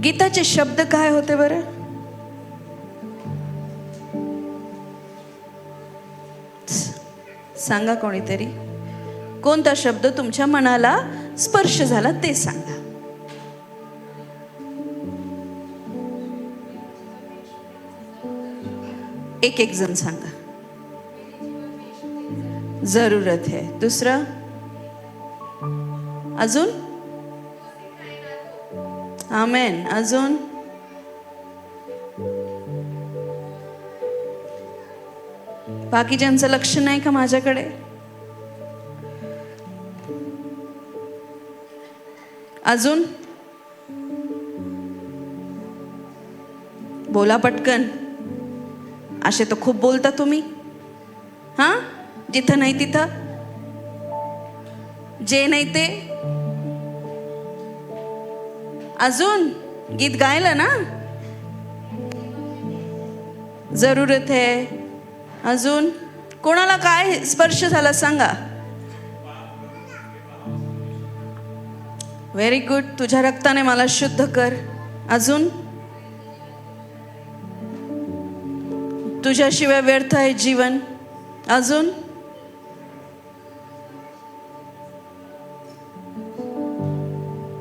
गीताचे शब्द काय होते बरं? सांगा कोणीतरी. कोणता शब्द तुमच्या मनाला स्पर्श झाला ते सांगा. एक एक जण सांगा. जरूरत है. दुसरा? अजून? आमेन. अजून? बाकीच्यांचं लक्ष नाही का माझ्याकडे? अजून? बोला पटकन. असे तर खूप बोलता तुम्ही. हा, जिथं नाही तिथं, जे नाही ते. अजून? गीत गायलं ना? जरूरत है. अजून? कोणाला काय स्पर्श झाला सांगा. Very good. तुझ्या रक्ताने मला शुद्ध कर. अजून? तुझ्याशिवाय व्यर्थ आहे जीवन. अजून?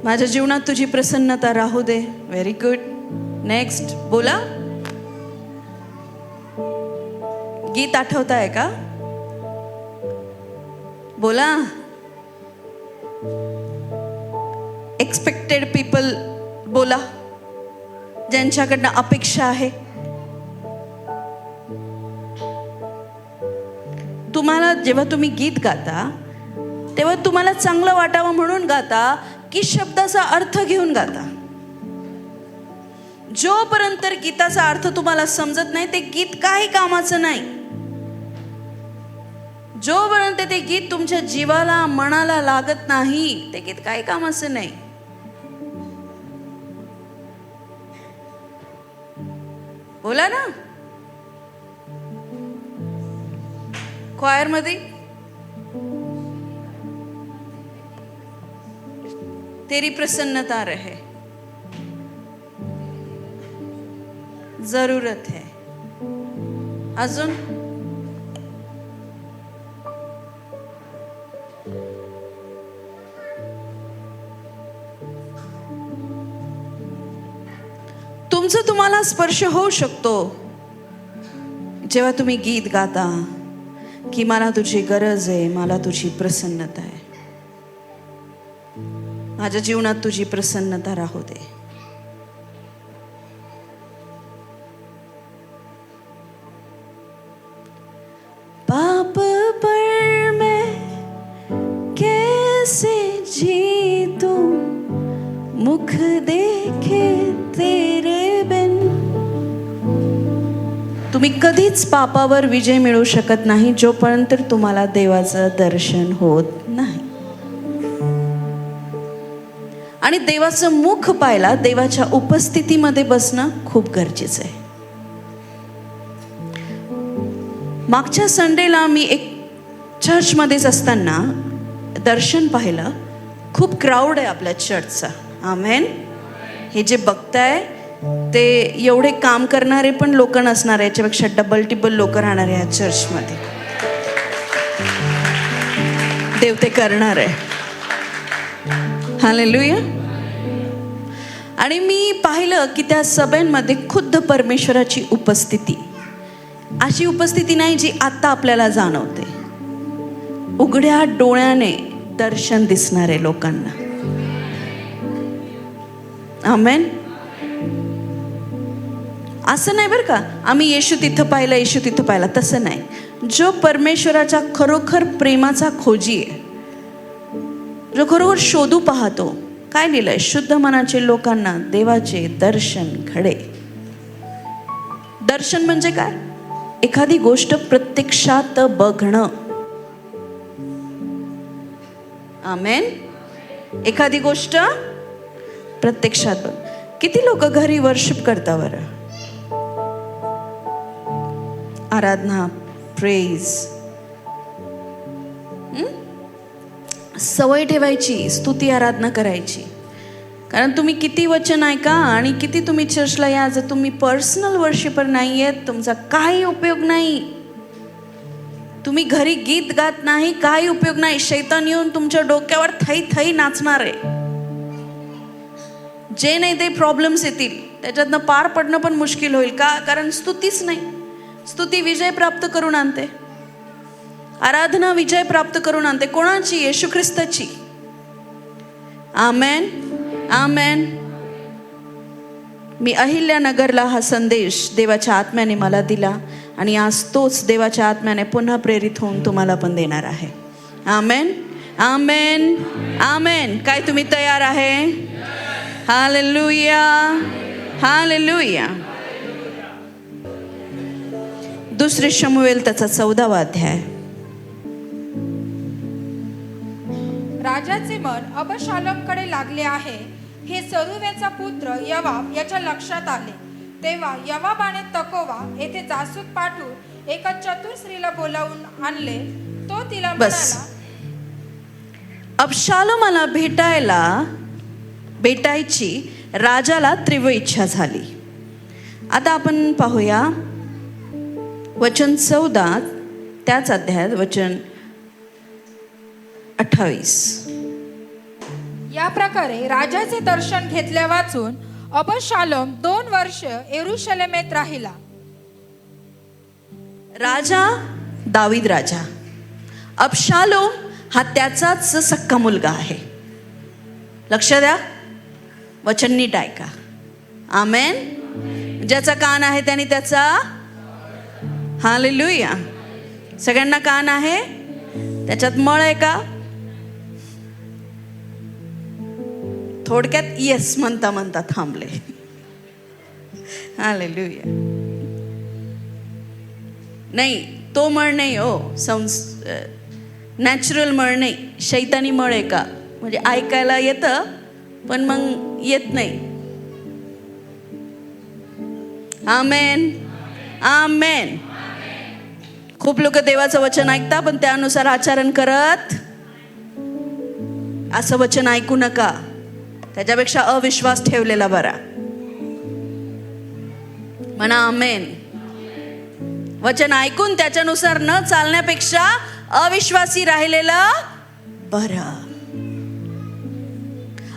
माझ्या जीवनात तुझी प्रसन्नता राहू दे. Very good. नेक्स्ट. बोला. गीत आठवताय का? बोला. एक्सपेक्टेड पीपल बोला, ज्यांच्याकडनं अपेक्षा आहे. तुम्हाला जेव्हा तुम्ही गीत गाता तेव्हा तुम्हाला चांगलं वाटावं म्हणून गाता की शब्दाचा अर्थ घेऊन गाता? जोपर्यंत गीताचा अर्थ तुम्हाला समजत नाही ते गीत काही कामाचं नाही. जोपर्यंत ते गीत तुमच्या जीवाला मनाला लागत नाही ते गीत काही कामाचं नाही. बोला ना. क्वायर मध्ये तेरी प्रसन्नता रहे. जरूरत है. अजून? तुमचं तुम्हाला स्पर्श होऊ शकतो जेव्हा तुम्ही गीत गाता की मला तुझी गरज आहे, मला तुझी प्रसन्नता आहे, माझ्या जीवनात तुझी प्रसन्नता राहू दे. पाप पर मैं कैसे जीतूं, मुख देखे तेरे बिन. तुम्ही कधीच पापावर विजय मिळवू शकत नाही जोपर्यंत तुम्हाला देवाचं दर्शन होत नाही. आणि देवाचं मुख पाहायला देवाच्या उपस्थितीमध्ये बसणं खूप गरजेचं आहे. मागच्या संडेला मी एक चर्चमध्येच असताना दर्शन पाहिलं. खूप क्राऊड आहे आपल्या चर्चचा. आमेन. हे जे बघताय ते एवढे काम करणारे पण लोक नसणार, याच्यापेक्षा डबल टिबल लोक राहणार आहे ह्या चर्चमध्ये. देव ते करणार आहे. हालेलुया. आणि मी पाहिलं की त्या सभेमध्ये खुद्द परमेश्वराची उपस्थिती, अशी उपस्थिती नाही जी आता आपल्याला जाणवते. उघड्या डोळ्याने दर्शन दिसणारे लोकांना. आमेन. असं नाही बरं का आम्ही येशू तिथं पाहिलं, येशू तिथं पाहिला, तसं नाही. जो परमेश्वराच्या खरोखर प्रेमाचा खोजी आहे, जो खरोखर शोधू पाहतो, काय लिहिलंय? शुद्ध मनाचे लोकांना देवाचे दर्शन घडे. दर्शन म्हणजे काय? एखादी गोष्ट प्रत्यक्षात बघणं. आमेन. एखादी गोष्ट प्रत्यक्षात बघ. किती लोक घरी वर्शिप करता बरं? आराधना, प्रेज. सवय ठेवायची स्तुती आराधना करायची. कारण तुम्ही किती वचन ऐका आणि किती तुम्ही चर्चला या, जर तुम्ही पर्सनल वर्शिपर नाही आहेत, तुमचा काही उपयोग नाही. तुम्ही घरी गीत गात नाही, काही उपयोग नाही. शैतान येऊन तुमच्या डोक्यावर थै थै नाचणार आहे. जे नाही ते प्रॉब्लेम्स येतील, त्याच्यातनं पार पडणं पण मुश्किल होईल. का? कारण स्तुतीच नाही. स्तुती विजय प्राप्त करून आणते, आराधना विजय प्राप्त करून आणते. कोणाची? येशू ख्रिस्ताची. आमेन, आमेन. मी अहिल्यानगरला हा संदेश देवाच्या आत्म्याने मला दिला आणि आज तोच देवाच्या आत्म्याने पुन्हा प्रेरित होऊन तुम्हाला पण देणार आहे. आमेन, आमेन, आमेन. काय तुम्ही तयार आहे? Hallelujah, hallelujah. दुसरे शमूएल त्याचा 14वा अध्याय. राजाचे मन अबशालोमकडे लागले आहे हे सरुव्याचा पुत्र यवाब याच्या लक्षात आले. तेव्हा यवाबाने तकोवा येथे जासूस पाठवून एका चतुर स्त्रीला बोलावून आणले. तो तिला म्हणाला, अबशालोमाला भेटायची राजाला तीव्र इच्छा झाली. आता आपण पाहूया वचन 14 त्याच अध्यायात वचन 28. या प्रकारे राजाचे दर्शन घेतल्या वाचून अबशालोम 2 वर्ष यरूशलेमेत राहिला. राजा दावीद राजा, अबशालोम हा त्याचाच सक्का मुलगा आहे. लक्ष द्या, वचन नीट ऐका. आमेन. ज्याचा कान आहे त्याने त्याचा, हालेलुया. सगळ्यांना कान आहे, त्याच्यात मळ आहे का? थोडक्यात येस म्हणता म्हणता थांबले. हालेलुया. नाही, तो मळ नाही हो, नॅचरल मळ नाही, शैतानी मळ आहे का? म्हणजे ऐकायला येतं पण मग येत नाही. आमेन, आमेन. खूप लोक देवाचं वचन ऐकता पण त्यानुसार आचरण करत. असं वचन ऐकू नका, त्याच्यापेक्षा अविश्वास ठेवलेला बरा. म्हणा आमेन. वचन ऐकून त्याच्यानुसार न चालण्यापेक्षा अविश्वासी राहिलेलं बरं.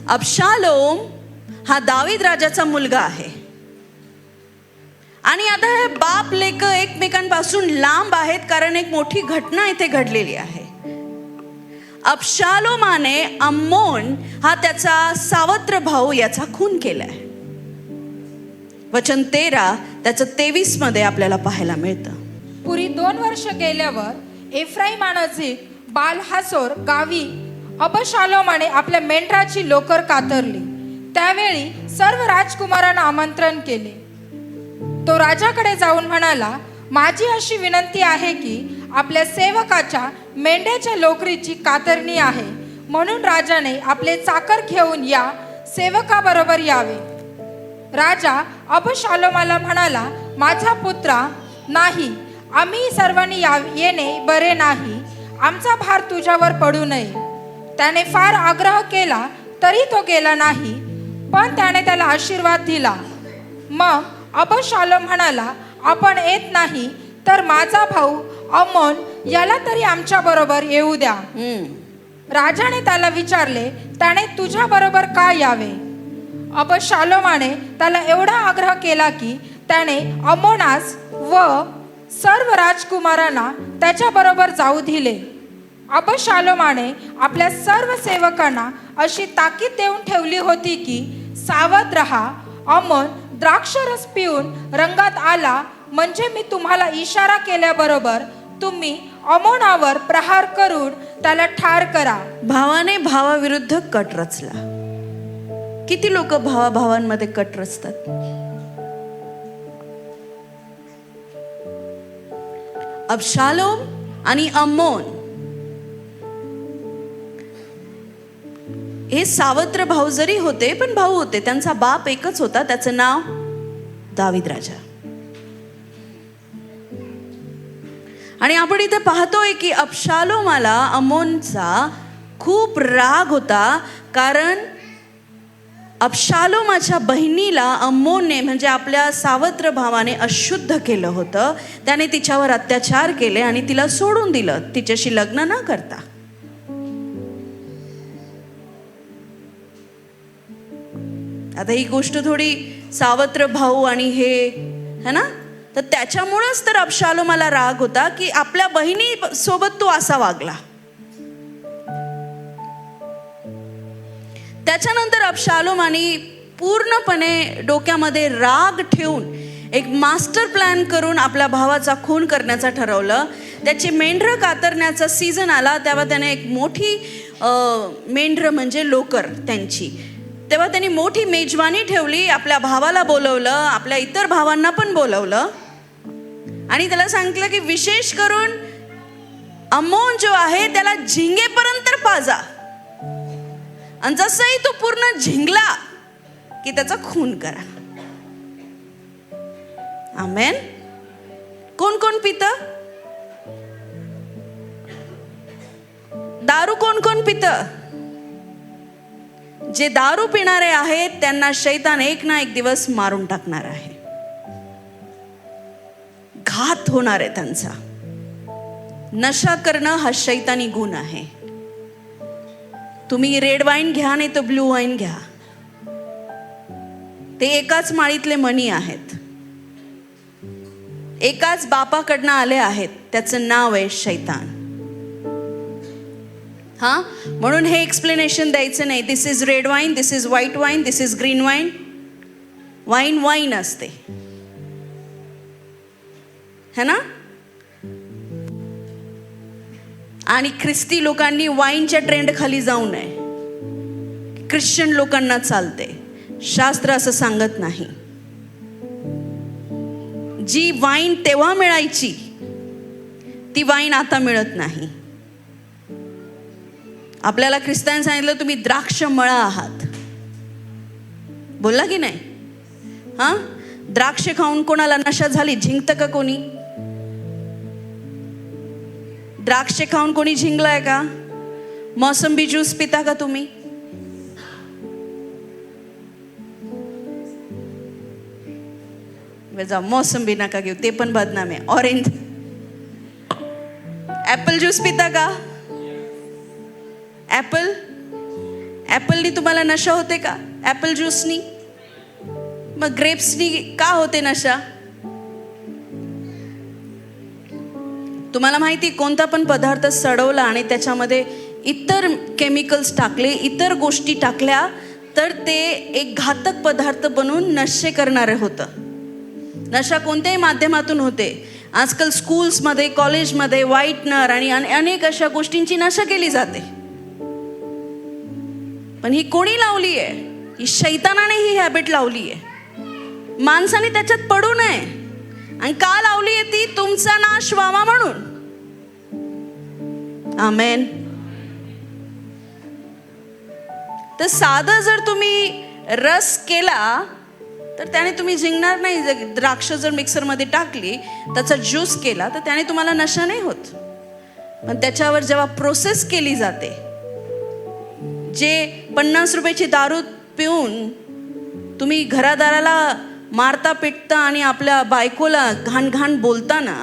अबशालोम हा दावीद राजाचा मुलगा आहे आणि आता हे बाप लेक एकमेकांपासून लांब आहेत, कारण एक मोठी घटना इथे घडलेली आहे. अबशालोमाने अम्मोन हा त्याचा सावत्र भाऊ याचा खून केलाय. वचन 13 त्याचं 23 मध्ये आपल्याला पाहायला मिळतं. पुरी 2 वर्ष गेल्यावर एफ्राईमानजीक बाल हासोर गावी अबशालोमाने आपल्या मेंढराची लोकर कातरली. त्यावेळी सर्व राजकुमारांना आमंत्रण केले. तो राजाकडे जाऊन म्हणाला, माझी अशी विनंती आहे की आपल्या सेवकाच्या मेंढ्याच्या लोकरीची कातरणी आहे, म्हणून राजाने आपले चाकर घेऊन या सेवकाबरोबर यावे. राजा अबशालोमाला म्हणाला, माझा पुत्रा, नाही, आम्ही सर्वांनी येणे बरे नाही. आमचा भार तुझ्यावर पडू नये. त्याने फार आग्रह केला तरी तो गेला नाही, पण त्याने त्याला आशीर्वाद दिला. मग अबशालोम म्हणाला, आपण येत नाही तर माझा भाऊ अम्मोन याला तरी आमच्या बरोबर येऊ द्या. राजाने त्याला विचारले, त्याने तुझ्या बरोबर का यावे? अबशालोमाने त्याला एवढा आग्रह केला की त्याने अम्मोनास व सर्व राजकुमारांना त्याच्या बरोबर जाऊ दिले. अबशालोमाने आपल्या सर्व सेवकांना अशी ताकीद देऊन ठेवली होती की सावध रहा. अम्मोन द्राक्षरस पिऊन रंगात आला म्हणजे मी तुम्हाला इशारा केल्याबरोबर तुम्ही अम्मोनावर प्रहार करून त्याला ठार करा. भावाने भावाविरुद्ध कट रचला. किती लोक भावाभावांमध्ये कट रचतात? अबशालोम आणि अम्मोन हे सावत्र भाऊ जरी होते पण भाऊ होते. त्यांचा बाप एकच होता, त्याचं नाव दावीद राजा. आणि आपण इथे पाहतोय की अबशालोमाला अम्मोनचा खूप राग होता, कारण अबशालोमाच्या बहिणीला अम्मोनने म्हणजे आपल्या सावत्र भावाने अशुद्ध केलं होतं. त्याने तिच्यावर अत्याचार केले आणि तिला सोडून दिलं, तिच्याशी लग्न न करता. आता ही गोष्ट थोडी सावत्र भाऊ आणि हे है ना, तर त्याच्यामुळेच तर अबशालोमाला राग होता की आपल्या बहिणी सोबत तो असा वागला. त्याच्यानंतर अबशालोमाने पूर्णपणे डोक्यामध्ये राग ठेवून एक मास्टर प्लॅन करून आपल्या भावाचा खून करण्याचं ठरवलं. त्याची मेंढरं कातरण्याचा सीझन आला तेव्हा त्याने एक मोठी मेंढरं म्हणजे लोकर त्यांची, तेव्हा त्यांनी मोठी मेजवानी ठेवली. आपल्या भावाला बोलवलं, आपल्या इतर भावांना पण बोलवलं आणि त्याला सांगितलं की विशेष करून अम्मोन जो आहे त्याला झिंगेपर्यंत पाजा, आणि जसंही तो पूर्ण झिंगला की त्याचा खून करा. आमेन. कोण कोण पितं? दारू कोण कोण पितं? जे दारू पिणारे आहेत त्यांना शैतान एक ना एक दिवस मारून टाकणार आहे, घात होणार आहे त्यांचा. नशा करणं हा शैतानी गुण आहे. तुम्ही रेड वाईन घ्या नाही तर ब्लू वाईन घ्या, ते एकाच माळीतले मणी आहेत, एकाच बापाकडनं आले आहेत, त्याचं नाव आहे शैतान. हा, म्हणून हे एक्सप्लेनेशन द्यायचं नाही, this is red wine, this is white wine, this is green wine. Wine wine असते है ना. आणि ख्रिस्ती लोकांनी वाईनच्या ट्रेंड खाली जाऊ नये. ख्रिश्चन लोकांना चालते, शास्त्र असं सांगत नाही. जी वाईन तेव्हा मिळायची ती वाईन आता मिळत नाही. आपल्याला ख्रिस्तान सांगितलं तुम्ही द्राक्ष मळा आहात, बोलला की नाही? हा, द्राक्ष खाऊन कोणाला नशा झाली? झिंगतं का कोणी? द्राक्ष खाऊन कोणी झिंगलाय का? मोसंबी ज्यूस पिता का तुम्ही? जा, मोसंबी नका घेऊ, ते पण बदनाम आहे. ऑरेंज, ऍपल ज्यूस पिता का? ऍपलनी तुम्हाला नशा होते का? ऍपल ज्यूसनी? मग ग्रेप्सनी का होते नशा? तुम्हाला माहिती, कोणता पण पदार्थ सडवला आणि त्याच्यामध्ये इतर केमिकल्स टाकले, इतर गोष्टी टाकल्या तर ते एक घातक पदार्थ बनवून नशे करणारे होतं. नशा कोणत्याही माध्यमातून होते. आजकाल स्कूल्समध्ये, कॉलेजमध्ये व्हाईटनर आणि अनेक अशा गोष्टींची नशा केली जाते. पण ही कोणी लावली आहे? ही शैतानाने ही हॅबिट लावली आहे. माणसाने त्याच्यात पडू नये. आणि का लावली आहे ती? तुमचा नाश व्हावा म्हणून. आमेन. तर साधं जर तुम्ही रस केला तर त्याने तुम्ही जिंकणार नाही. द्राक्ष जर मिक्सरमध्ये टाकली, त्याचा ज्यूस केला तर त्याने तुम्हाला नशा नाही होत. पण त्याच्यावर जेव्हा प्रोसेस केली जाते, जे 50 रुपयाची दारू पिऊन तुम्ही घरादाराला मारता पिटता आणि आपल्या बायकोला घाण घाण बोलताना,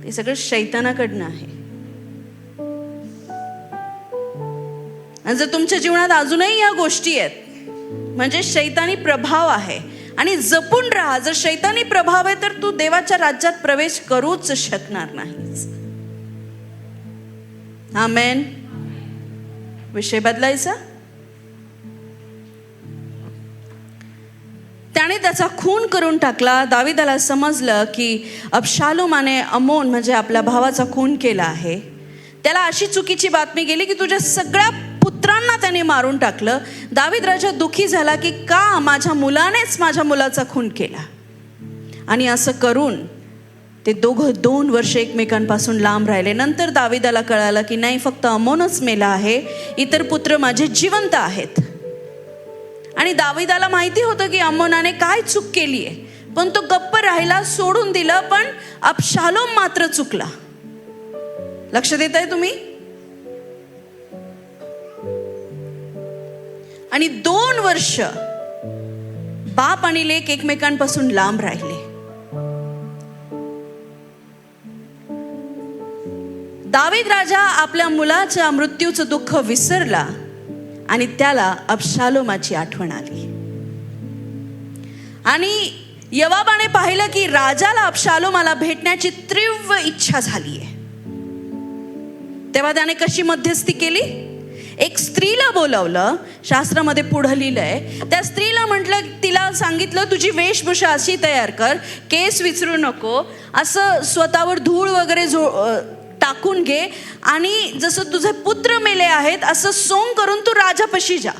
ते सगळं शैतानाकडनं आहे. आणि जर तुमच्या जीवनात अजूनही या गोष्टी आहेत म्हणजे शैतानी प्रभाव आहे, आणि जपून राहा. जर शैतानी प्रभाव आहे तर तू देवाच्या राज्यात प्रवेश करूच शकणार नाहीस. आमेन. विषय बदलायचा. त्याने त्याचा खून करून टाकला. दाविदाला समजलं की अबशालोमाने अम्मोन म्हणजे आपल्या भावाचा खून केला आहे. त्याला अशी चुकीची बातमी गेली की तुझ्या सगळ्या पुत्रांना त्याने मारून टाकलं. दावीद राजा दुःखी झाला की का माझ्या मुलानेच माझ्या मुलाचा खून केला. आणि असं करून ते दोघं 2 वर्ष एकमेकांपासून लांब राहिले. नंतर दाविदाला कळालं की नाही, फक्त अम्मोनच मेला आहे, इतर पुत्र माझे जिवंत आहेत. आणि दाविदाला माहिती होतं की अम्मोनाने काय चूक केली आहे, पण तो गप्प राहिला, सोडून दिलं. पण अबशालोम मात्र चुकला. लक्ष देताय तुम्ही? आणि 2 वर्ष बाप आणि लेक एकमेकांपासून लांब राहिले. दावीद राजा आपल्या मुलाच्या मृत्यूचं दुःख विसरला आणि त्याला अबशालोमाची आठवण आली. आणि योवाबाने पाहिलं की राजाला अबशालोमाला भेटण्याची तीव्र इच्छा झालीये. तेव्हा त्याने कशी मध्यस्थी केली? एक स्त्रीला बोलावलं. शास्त्रामध्ये पुढं लिहिलंय, त्या स्त्रीला म्हटलं, तिला सांगितलं तुझी वेशभूषा अशी तयार कर, केस विचारू नको, असं स्वतःवर धूळ वगैरे टाकून घे आणि जसं तुझे पुत्र मेले आहेत असं सोंग करून तू राजापाशी जा.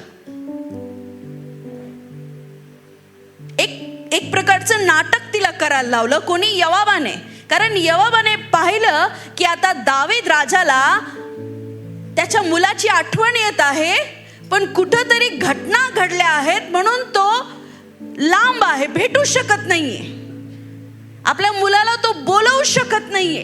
एक प्रकारचं नाटक तिला करायला लावलं. कोणी? योवाबाने. कारण योवाबाने पाहिलं की आता दावीद राजाला त्याच्या मुलाची आठवण येत आहे, पण कुठंतरी घटना घडल्या आहेत म्हणून तो लांब आहे, भेटू शकत नाहीये. आपल्या मुलाला तो बोलवू शकत नाहीये,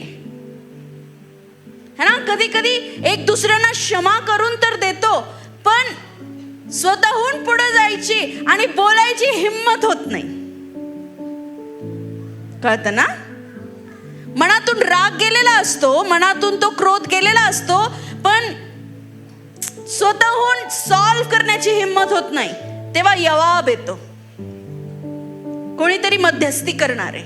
है ना. कधी कधी एक दुसऱ्यांना क्षमा करून तर देतो, पण स्वतःहून पुढे जायची आणि बोलायची हिम्मत होत नाही. कळतं ना? मनातून राग गेलेला असतो, मनातून तो क्रोध गेलेला असतो, पण स्वतःहून सॉल्व्ह करण्याची हिम्मत होत नाही. तेव्हा योवाब येतो, कोणीतरी मध्यस्थी करणारे.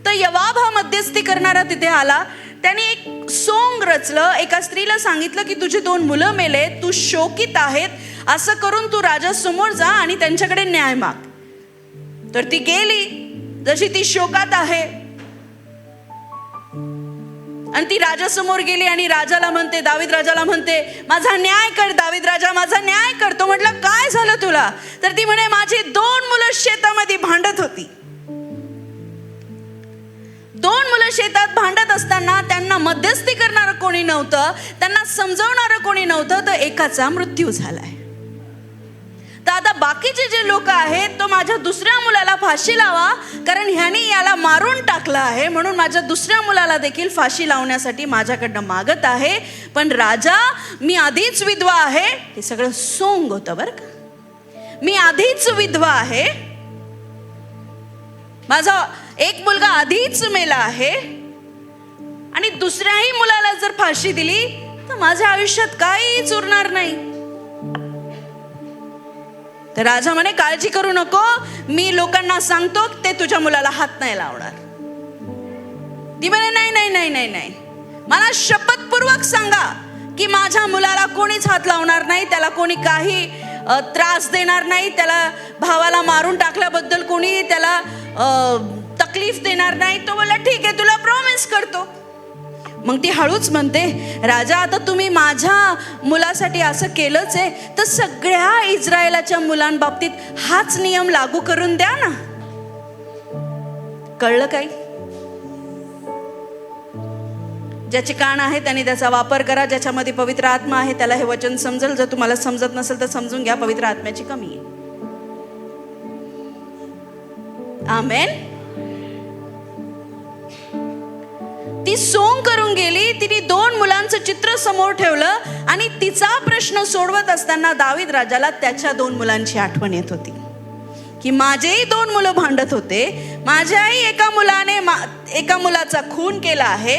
तर योवाब हा मध्यस्थी करणारा तिथे आला. त्याने एक सोंग रचलं. एका स्त्रीला सांगितलं की तुझे 2 मुलं मेले, तू शोकित आहेत, असं करून तू राजासमोर जा आणि त्यांच्याकडे न्याय माग. तर ती गेली, जशी ती शोकात आहे, आणि ती राजासमोर गेली आणि राजाला म्हणते, दावीद राजाला म्हणते, माझा न्याय कर दावीद राजा, माझा न्याय कर. तो म्हटलं काय झालं तुला? तर ती म्हणे माझी 2 मुलं शेतामध्ये भांडत होती. 2 मुलं शेतात भांडत असताना त्यांना मध्यस्थी करणारं कोणी नव्हतं, त्यांना समजवणारं कोणी नव्हतं, तर एकाचा मृत्यू झालाय. तर आता बाकीचे जे लोक आहेत, तो माझ्या दुसऱ्या मुलाला फाशी लावा, कारण ह्यानी याला मारून टाकलं आहे, म्हणून माझ्या दुसऱ्या मुलाला देखील फाशी लावण्यासाठी माझ्याकडनं मागत आहे. पण राजा, मी आधीच विधवा आहे. हे सगळं सोंग होतं बरं का. मी आधीच विधवा आहे, माझा एक मुलगा आधीच मेला आहे, आणि दुसऱ्याही मुलाला जर फाशी दिली तर माझ्या आयुष्यात काहीच उरणार नाही. तर राजा म्हणे काळजी करू नको, मी लोकांना सांगतो ते तुझ्या मुलाला हात नाही लावणार. ती म्हणे नाही नाही नाही नाही नाही, मला शपथपूर्वक सांगा की माझ्या मुलाला कोणीच हात लावणार नाही, त्याला कोणी काही त्रास देणार नाही, त्याला भावाला मारून टाकल्याबद्दल कोणी त्याला तकलीफ देणार नाही. तो बोलला ठीक आहे, तुला प्रॉमिस करतो. मग ती हळूच म्हणते, राजा आता तुम्ही माझ्या मुलासाठी असं केलंच आहे, तर सगळ्या इस्रायलाच्या मुलांबाबतीत हाच नियम लागू करून द्या ना. कळलं काही? ज्याचे कान आहे त्याने त्याचा वापर करा. ज्याच्यामध्ये पवित्र आत्मा आहे त्याला हे वचन समजेल. जर तुम्हाला समजत नसेल तर समजून घ्या, पवित्र आत्म्याची कमी आहे. आमेन. ती सोंग करून गेली. तिने 2 मुलांचं चित्र समोर ठेवलं आणि तिचा प्रश्न सोडवत असताना दावीद राजाला त्याच्या 2 मुलांची आठवण येत होती की माझेही 2 मुलं भांडत होते, माझ्याही एका मुलाने एका मुलाचा खून केला आहे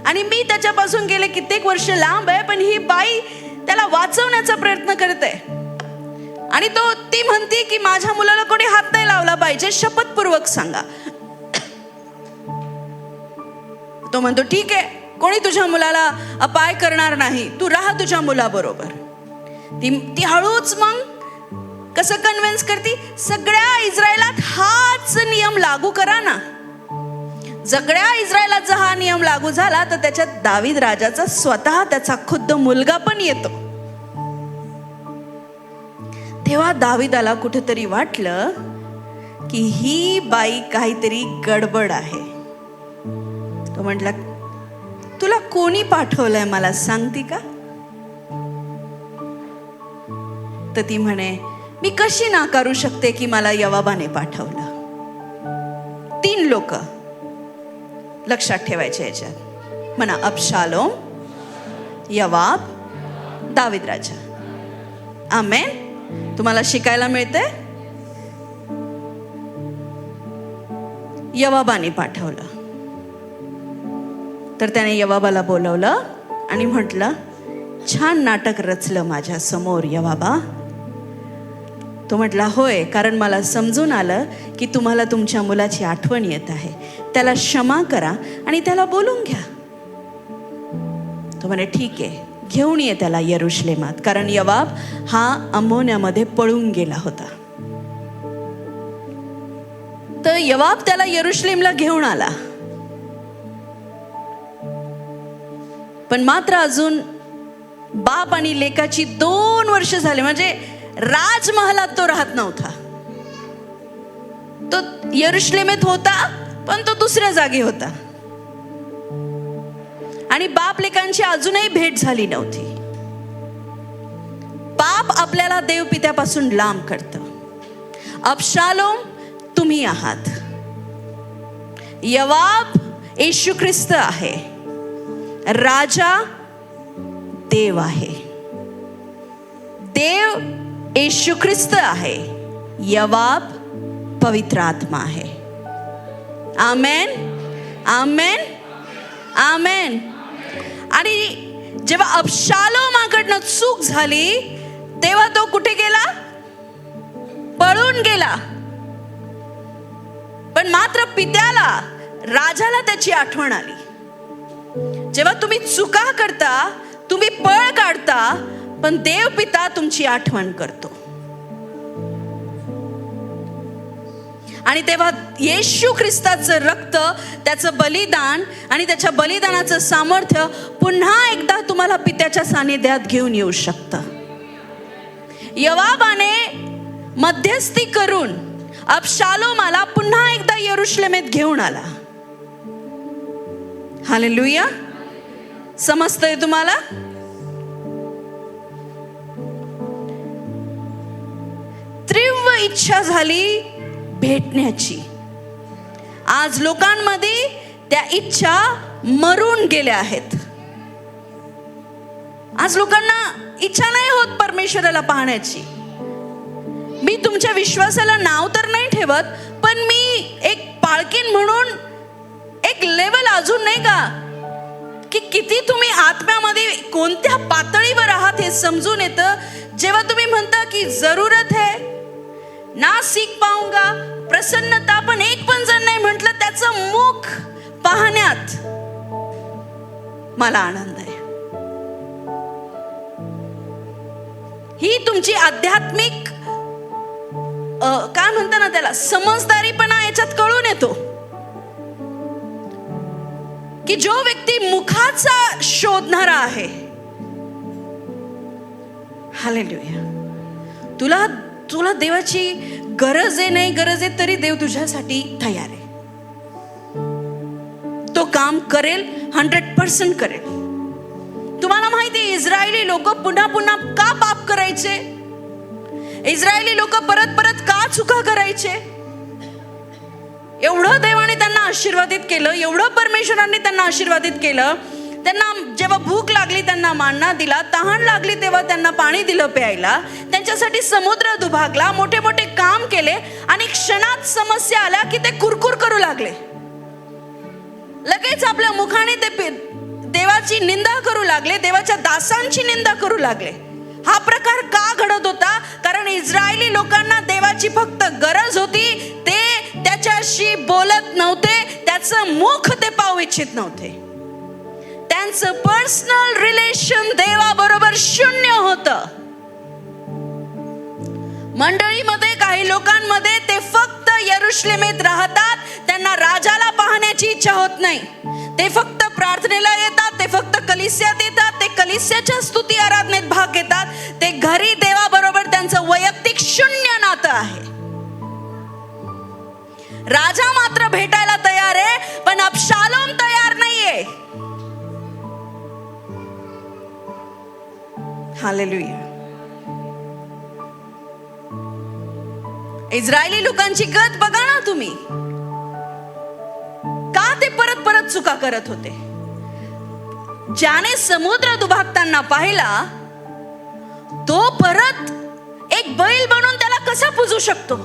आणि मी त्याच्यापासून गेले कित्येक वर्ष लांब आहे, पण ही बाई त्याला वाचवण्याचा प्रयत्न करते. आणि ती म्हणते की माझ्या मुलाला कोणी हात नाही लावला पाहिजे, शपथपूर्वक सांगा. तो म्हणतो ठीक आहे, कोणी तुझ्या मुलाला अपाय करणार नाही, तू राहा तुझ्या मुलाबरोबर. ती हळूच मग कसं कन्व्हिन्स करते, सगळ्या इस्रायलात हाच नियम लागू करा ना. सगळ्या इस्रायलात जर हा नियम लागू झाला तर त्याच्यात दावीद राजाचा स्वतः त्याचा खुद्द मुलगा पण येतो. तेव्हा दावीदाला कुठेतरी वाटलं की ही बाई काहीतरी गडबड आहे. तो म्हटला, तुला कोणी पाठवलंय मला सांगते का? तर ती म्हणे, मी कशी नाकारू शकते की मला योवाबाने पाठवलं. 3 लोक लक्षात ठेवायचे याच्यात म्हणा, अबशालोम, योवाब, दावीद राजा. आमेन. तुम्हाला शिकायला मिळतंय. यवाबाने पाठवलं. तर त्याने यवाबाला बोलवलं आणि म्हटलं, छान नाटक रचलं माझ्या समोर यवाबा. तो म्हटला, होय, कारण मला समजून आलं की तुम्हाला तुमच्या मुलाची आठवण येत आहे. त्याला क्षमा करा आणि त्याला बोलून घ्या. तो म्हणे, ठीक आहे, घेऊन ये त्याला यरुशलेमात. कारण यवाब हा अम्मोन्यामध्ये पळून गेला होता. तर यवाब त्याला यरुशलेमला घेऊन आला. पण मात्र अजून बाप आणि लेकाची 2 वर्ष झाले, म्हणजे राजमहालात तो राहत नव्हता. तो यरुशलेमेत होता, पण तो दुसऱ्या जागी होता. आणि बाप लेकांची अजूनही भेट झाली नव्हती. पाप आपल्याला देवपित्यापासून लांब करतं. अबशालोम तुम्ही आहात. यवाब येशू ख्रिस्त आहे. राजा देव आहे. देव येशू ख्रिस्त आहे. यवाब पवित्र आत्मा आहे. आमेन, आमेन, आमेन. आणि जेव्हा अबशालोमाकडनं चूक झाली तेव्हा तो कुठे गेला? पळून गेला. पण मात्र पित्याला, राजाला त्याची आठवण आली. जेव्हा तुम्ही चुका करता, तुम्ही पळ काढता, पण देव पिता तुमची आठवण करतो. आणि तेव्हा येशू ख्रिस्ताचं रक्त, त्याचं बलिदान आणि त्याच्या बलिदानाचं सामर्थ्य पुन्हा एकदा तुम्हाला पित्याच्या सानिध्यात घेऊन येऊ शकतं. यवाबाने मध्यस्थी करून अबशालोमाला पुन्हा एकदा यरुशलेमेत घेऊन आला. हालेलुया. समजतंय तुम्हाला? तीव्र इच्छा झाली भेटण्याची. आज लोकांमध्ये त्या इच्छा मरून गेल्या आहेत. आज लोकांना इच्छा नाही होत परमेश्वराला पाहण्याची. मी तुमच्या विश्वासाला नाव तर नाही ठेवत, पण मी एक पाळकीन म्हणून एक लेवल अजून नाही का, की किती तुम्ही आत्म्यामध्ये कोणत्या पातळीवर आहात हे समजून येतं जेव्हा तुम्ही म्हणता की जरूरत है ना सीख पाऊंगा, प्रसन्नता. पण एक पण जण नाही म्हटलं त्याचं मुख पाहण्यात मला आनंद आहे. ही तुमची आध्यात्मिक काय म्हणता ना त्याला, समजदारीपणा याच्यात कळून येतो की जो व्यक्ती मुखाचा शोधणारा आहे, हालेलुया, तुला देवाची गरज आहे, नाही गरज आहे, तरी देव तुझ्यासाठी तयार आहे. तो काम करेल, 100% करेल. तुम्हाला माहिती आहे इस्रायली लोक पुन्हा पुन्हा का पाप करायचे? इस्रायली लोक परत परत का चुका करायचे? एवढं देवाने त्यांना आशीर्वादित केलं, एवढं परमेश्वरांनी त्यांना आशीर्वादित केलं. त्यांना जेव्हा भूक लागली त्यांना मान्ना दिला, तहान लागली तेव्हा त्यांना पाणी दिलं प्यायला, त्यांच्यासाठी समुद्र दुभागला, मोठे मोठे काम केले. आणि क्षणात समस्या आल्या की ते कुरकुर करू लागले. लगेच आपल्या मुखाने ते देवाची निंदा करू लागले, देवाच्या दासांची निंदा करू लागले. हा प्रकार का घडत होता? कारण इस्रायली लोकांना देवाची फक्त गरज होती. ते त्याच्याशी बोलत नव्हते, त्याचं मुख ते पाहू इच्छित नव्हते. त्यांचं पर्सनल रिलेशन देवाबरोबर शून्य होतं. मंडळीमध्ये काही लोकांमध्ये ते फक्त यरुशलेमेत राहतात, त्यांना राजाला पाहण्याची इच्छा होत नाही. ते फक्त प्रार्थनेला येतात, ते फक्त कलिसियात येतात, ते कलिसियाच्या स्तुती आराधनेत भाग घेतात. ते घरी देवाबरोबर त्यांचं वैयक्तिक शून्य नातं आहे. राजा मात्र भेटायला तयार आहे, पण अबशालोम तयार नाहीये. हालेलुया. इस्रायली लोकांची गत बघा ना तुम्ही, का ते परत परत चुका करत होते. ज्याने समुद्र दुभागताना पाहिला तो परत एक एक बैल बनून त्याला कसा पूजू शकतो?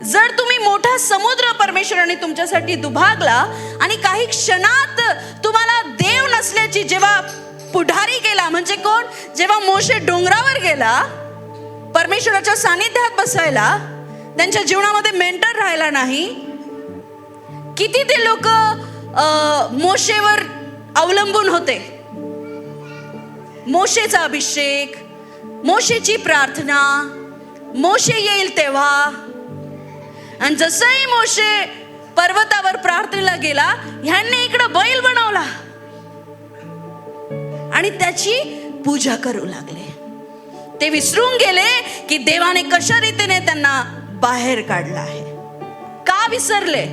जर तुम्ही मोठा समुद्र परमेश्वराने तुमच्यासाठी दुभागला आणि काही क्षणात तुम्हाला देव नसल्याची, जेव्हा पुढारी गेला म्हणजे कोण, जेव्हा मोशे डोंगरावर गेला परमेश्वराच्या सानिध्यात बसायला, त्यांच्या जीवनामध्ये मेंटर राहिला नाही, किती ते लोक मोशेवर अवलंबून होते. मोशेचा अभिषेक, मोशेची प्रार्थना, मोशे येईल तेव्हा. आणि जसंही मोशे पर्वतावर प्रार्थनेला गेला, ह्यांनी इकडं बैल बनवला आणि त्याची पूजा करू लागले. ते विसरून गेले की देवाने कशा रीतीने त्यांना बाहेर काढलं आहे. का विसरले?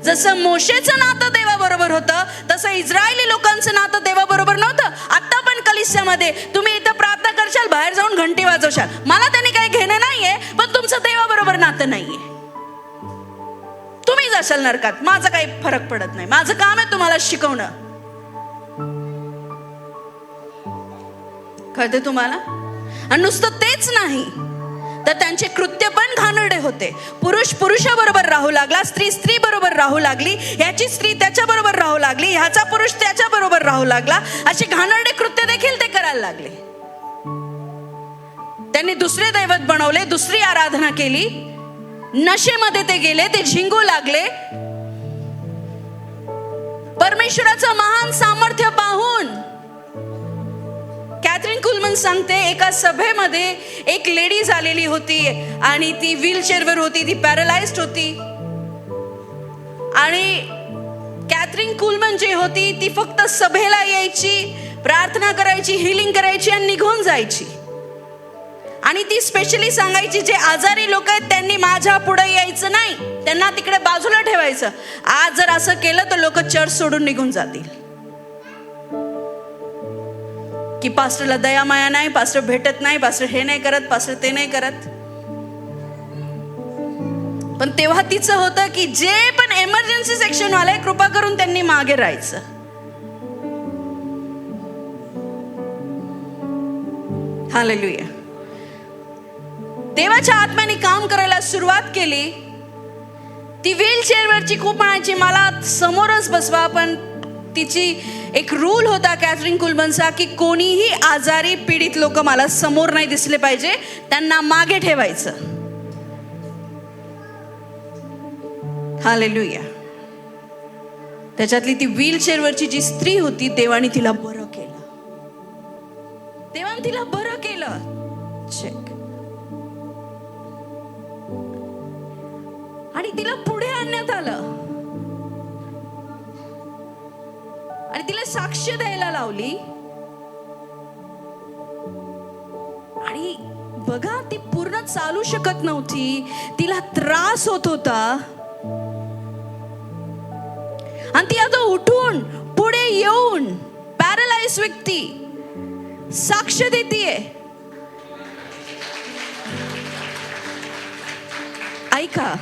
जसं मोशेचं नातं देवाबरोबर होतं, तसं इस्रायली लोकांचं नातं देवाबरोबर नव्हतं. आता पण कलिसियामध्ये तुम्ही इथं प्रार्थना करशाल, बाहेर जाऊन घंटी वाजवशाल, मला त्यांनी काही घेणं नाहीये, पण तुमचं देवाबरोबर नातं नाहीये. तुम्ही जाशाल नरकात, माझं काही फरक पडत नाही, माझं काम आहे तुम्हाला शिकवणं. कळते तुम्हाला? आणि नुसतं तेच नाही तर त्यांचे कृत्य पण घाणेरडे होते. पुरुष पुरुषाबरोबर राहू लागला, स्त्री स्त्री बरोबर राहू लागली, ह्याची स्त्री त्याच्या बरोबर राहू लागली, ह्याचा पुरुष त्याच्या बरोबर राहू लागला. असे घाणेरडे कृत्य देखील ते करायला लागले. त्यांनी दुसरे दैवत बनवले, दुसरी आराधना केली, नशेमध्ये ते गेले, ते झिंगू लागले. परमेश्वराचं महान सामर्थ्य पाहून कॅथरीन कुलमन सांगते, एका सभेमध्ये एक लेडीज आलेली होती आणि ती व्हीलचेअरवर होती, ती पॅरालाइज्ड होती. आणि कॅथरीन कुलमन जी होती ती फक्त सभेला यायची, प्रार्थना करायची, हिलिंग करायची आणि निघून जायची. आणि ती स्पेशली सांगायची, जे आजारी लोक आहेत त्यांनी माझ्या पुढे यायचं नाही, त्यांना तिकडे बाजूला ठेवायचं. आज जर असं केलं तर लोक चर्च सोडून निघून जातील, की पास्टरला दया माया नाही, पास्टर भेटत नाही, पास्टर हे नाही करत, पास्टर ते नाही करत. पण तेव्हा तिचं होतं की जे पण एमर्जन्सी सेक्शन वाले, कृपा करून त्यांनी मागे राहायचं. हालेलुया. देवाच्या आत्म्याने काम करायला सुरुवात केली. ती व्हीलचेअरवरची खूप म्हणायची, मला समोरच बसवा. पण तिची एक रूल होता कॅथरीन कुलमनचा, की कोणीही आजारी पीडित लोक मला समोर नाही दिसले पाहिजे, त्यांना मागे ठेवायचं. हालेलुया. त्याच्यातली ती व्हीलचेअरवरची जी स्त्री होती, देवाने तिला बरं केलं. देवाने तिला बरं केलं. चेक. आणि तिला पुढे आणण्यात आलं आणि तिला साक्ष द्यायला लावली. आणि बघा, ती पूर्ण चालू शकत नव्हती, तिला त्रास होत होता. आणि ती आता उठून पुढे येऊन पॅरालाइज व्यक्ती साक्ष देतीये. ऐका,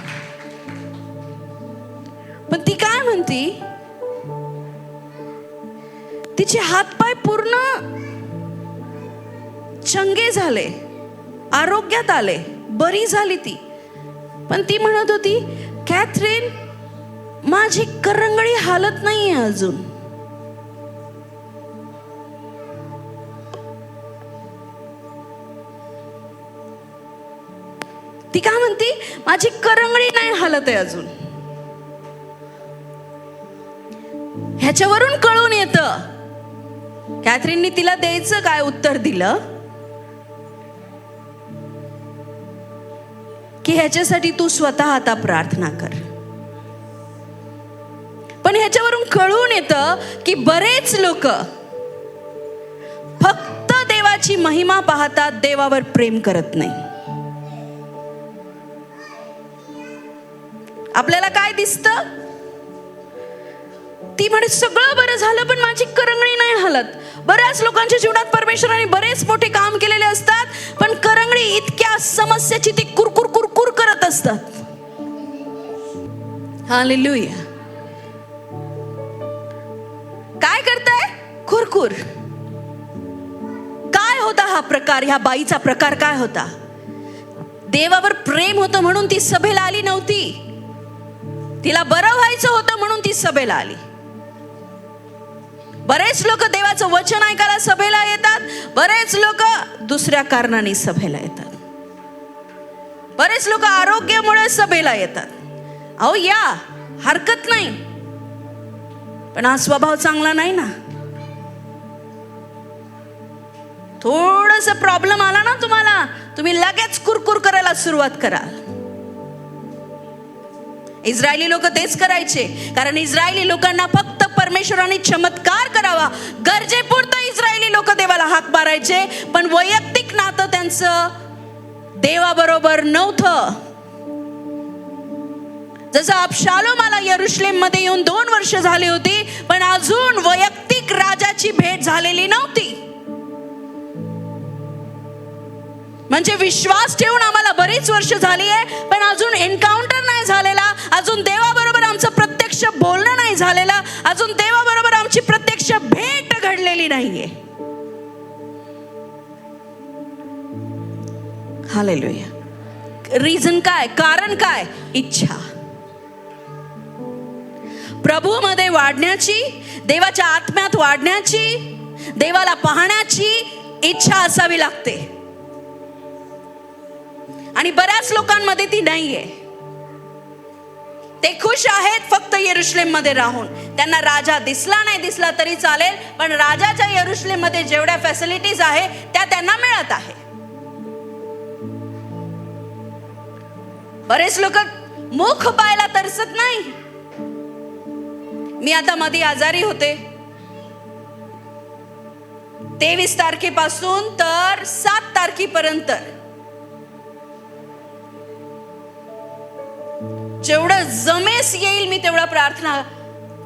पण ती काय म्हणती, तिचे हातपाय पूर्ण चंगे झाले, आरोग्यात आले, बरी झाली ती. पण ती म्हणत होती, कॅथरीन, माझी करंगळी हालत नाहीये अजून. ती काय म्हणती, माझी करंगळी नाही हालत आहे अजून. ह्याच्यावरून कळून येतं कॅथरीननी तिला द्यायचं काय उत्तर दिलं, की ह्याच्यासाठी तू स्वतः आता प्रार्थना कर. पण ह्याच्यावरून कळून येतं की बरेच लोक फक्त देवाची महिमा पाहतात, देवावर प्रेम करत नाही. आपल्याला काय दिसतं, ती म्हणे सगळं बरं झालं पण माझी करंगळी नाही हालत. बऱ्याच लोकांच्या जीवनात परमेश्वराने बरेच मोठे काम केलेले असतात, पण करंगळी इतक्या समस्याची ती कुरकुर कुरकुर करत असतात. हालेलुया. काय करताय? कुरकुर. होता हा प्रकार, ह्या बाईचा प्रकार काय होता? देवावर प्रेम होतं म्हणून ती सभेला आली नव्हती. तिला बरं व्हायचं होतं म्हणून ती सभेला आली. बरेच लोक देवाचं वचन ऐकायला सभेला येतात, बरेच लोक दुसऱ्या कारणाने सभेला येतात. बरेच लोक आरोग्यामुळे सभेला येतात. अहो या, हरकत नाही, पण हा स्वभाव चांगला नाही ना. थोडस प्रॉब्लेम आला ना तुम्हाला, तुम्ही लगेच कुरकुर करायला सुरुवात कराल. इस्रायली लोक तेच करायचे, कारण इस्रायली लोकांना फक्त परमेश्वराने चमत्कार करावा गरजेपुरतं इस्रायली लोक देवाला हाक मारायचे, पण वैयक्तिक नातं त्यांचं देवाबरोबर नव्हतं. जसं अबशालोमाला यरुशलेम मध्ये येऊन 2 वर्ष झाली होती, पण अजून वैयक्तिक राजाची भेट झालेली नव्हती. म्हणजे विश्वास ठेवून आम्हाला बरीच वर्ष झाली आहे, पण अजून एन्काउंटर नाही झालेला, अजून देवाबरोबर आमचं प्रत्यक्ष बोलणं नाही झालेलं, अजून देवाबरोबर आमची प्रत्यक्ष भेट घडलेली नाहीये. हालेलुया. रिझन काय? कारण काय? इच्छा. प्रभूमध्ये वाढण्याची, देवाच्या आत्म्यात वाढण्याची, देवाला पाहण्याची इच्छा असावी लागते. आणि बऱ्याच लोकांमध्ये ती नाहीये. ते खुश आहेत फक्त यरुशलेम मध्ये राहून. त्यांना राजा दिसला नाही दिसला तरी चालेल, पण राजाच्या यरुशलेम मध्ये जेवढ्या फॅसिलिटीज आहे त्या त्यांना मिळत आहे. बरेच लोक मुख पाहायला तरसत नाही. मी आता मध्ये आजारी होते, 23 तारखेपासून तर 7 तारखेपर्यंत जेवढं जमेस येईल मी तेवढा प्रार्थना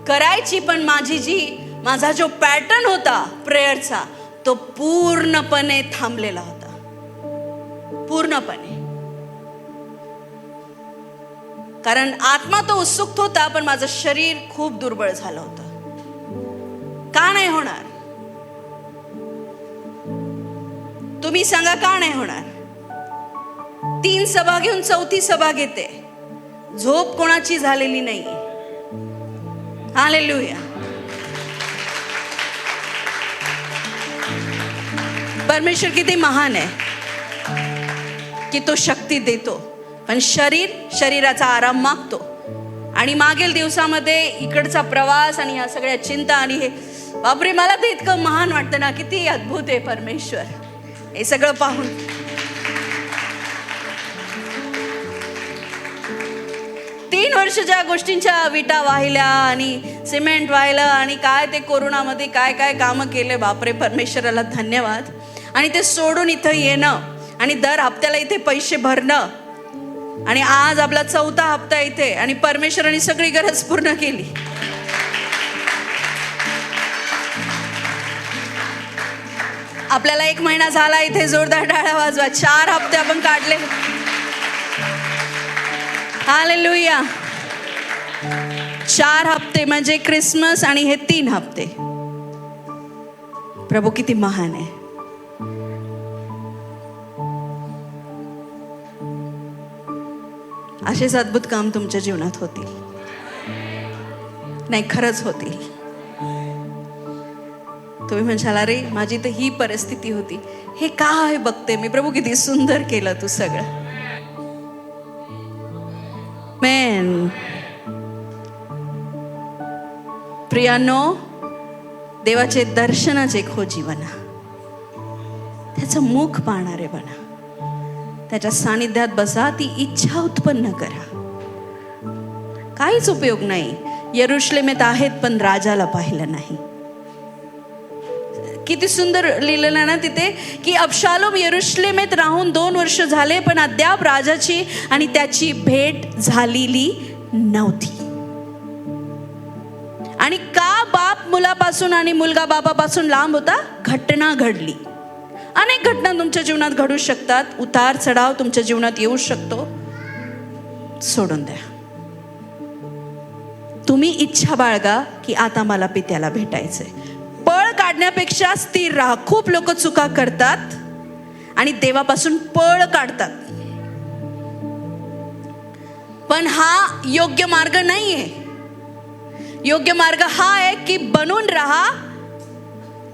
करायची, पण माझा जो पॅटर्न होता प्रेयरचा तो पूर्णपणे थांबलेला होता. पूर्णपणे. कारण आत्मा तो उत्सुक होता, पण माझं शरीर खूप दुर्बळ झालं होतं. का नाही होणार? तुम्ही सांगा, का नाही होणार? 3 सभा घेऊन 4थी सभा घेते, झोप कोणाची झालेली नाही. हालेलुया. परमेश्वर किती महान आहे की तो शक्ती देतो, पण शरीराचा आराम मागतो. आणि मागील दिवसामध्ये इकडचा प्रवास आणि ह्या सगळ्या चिंता आणि हे, बापरे, मला ते इतकं महान वाटतं ना, किती अद्भुत आहे परमेश्वर हे सगळं पाहून. तीन वर्ष ज्या गोष्टींच्या विटा वाहिल्या आणि सिमेंट वाहिलं आणि काय ते कोरोनामध्ये काय काय कामं केले, बापरे, परमेश्वराला धन्यवाद. आणि ते सोडून इथं येणं आणि दर हप्त्याला इथे पैसे भरणं, आणि आज आपला 4था हप्ता इथे, आणि परमेश्वराने सगळी गरज पूर्ण केली. आपल्याला 1 महिना झाला इथे, जोरदार टाळ्या वाजवा. 4 हप्ते आपण काढले. हालेलुया. 4 हप्ते म्हणजे क्रिसमस आणि हे 3 हप्ते. प्रभू किती महान आहे. असेच अद्भुत काम तुमच्या जीवनात होतील. नाही, खरंच होतील. तुम्ही म्हणशाल, अरे माझी तर ही परिस्थिती होती, हे काय बघते मी, प्रभू किती सुंदर केलं तू सगळं. मेन. प्रियानो, देवाचे दर्शनाचे खोजी बना, त्याचं मुख पाहणारे बना, त्याच्या सानिध्यात बसा, ती इच्छा उत्पन्न करा. काहीच उपयोग नाही. यरुशलेमेत आहेत पण राजाला पाहिलं नाही. किती सुंदर लिहिलेलं ना तिथे की अबशालोम यरुशलेमेत राहून 2 वर्ष झाले, पण अद्याप राजाची आणि त्याची भेट झालेली नव्हती. आणि का बाप मुलापासून आणि मुलगा बापापासून लांब होता? घटना घडली. अनेक घटना तुमच्या जीवनात घडू शकतात. उतार चढाव तुमच्या जीवनात येऊ शकतो. सोडून द्या. तुम्ही इच्छा बाळगा की आता मला पित्याला भेटायचंय. पळ काढण्यापेक्षा स्थिर राहा. खूप लोक चुका करतात आणि देवापासून पळ काढतात, पण हा योग्य मार्ग नाहीये. योग्य मार्ग हा आहे की बनून राहा,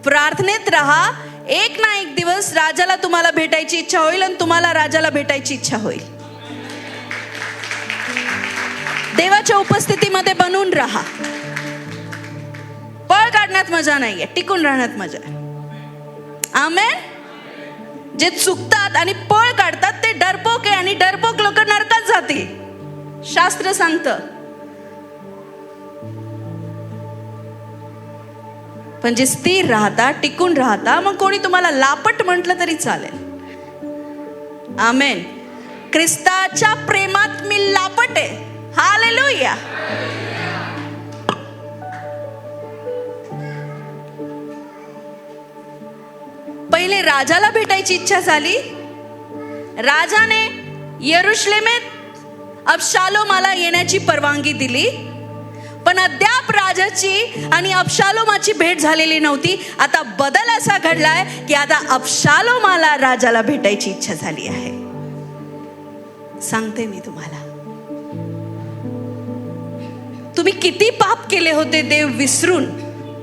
प्रार्थनेत राहा. एक ना एक दिवस राजाला तुम्हाला भेटायची इच्छा होईल आणि तुम्हाला राजाला भेटायची इच्छा होईल. देवाच्या उपस्थितीमध्ये बनून राहा. पळ काढण्यात मजा नाहीये, टिकून राहण्यात मजा आहे. आमेन. जे चुकतात आणि पळ काढतात ते डरपोक आहे, आणि डरपोक लोक नरकात जातील, शास्त्र सांगतं. पण जे स्थिर राहता, टिकून राहता, मग कोणी तुम्हाला लापट म्हटलं तरी चालेल. आमेन. ख्रिस्ताच्या प्रेमात मी लापट आहे. हालेलुया. पहिले राजाला भेटायची इच्छा झाली. राजाने यरुशलेमेत अबशालोमाला येण्याची परवानगी दिली, पण अद्याप राजाची आणि अबशालोमाची भेट झालेली नव्हती. आता बदल असा घडलाय की आता अबशालोमाला राजाला भेटायची इच्छा झाली आहे. सांगते मी तुम्हाला, तुम्ही किती पाप केले होते देव विसरून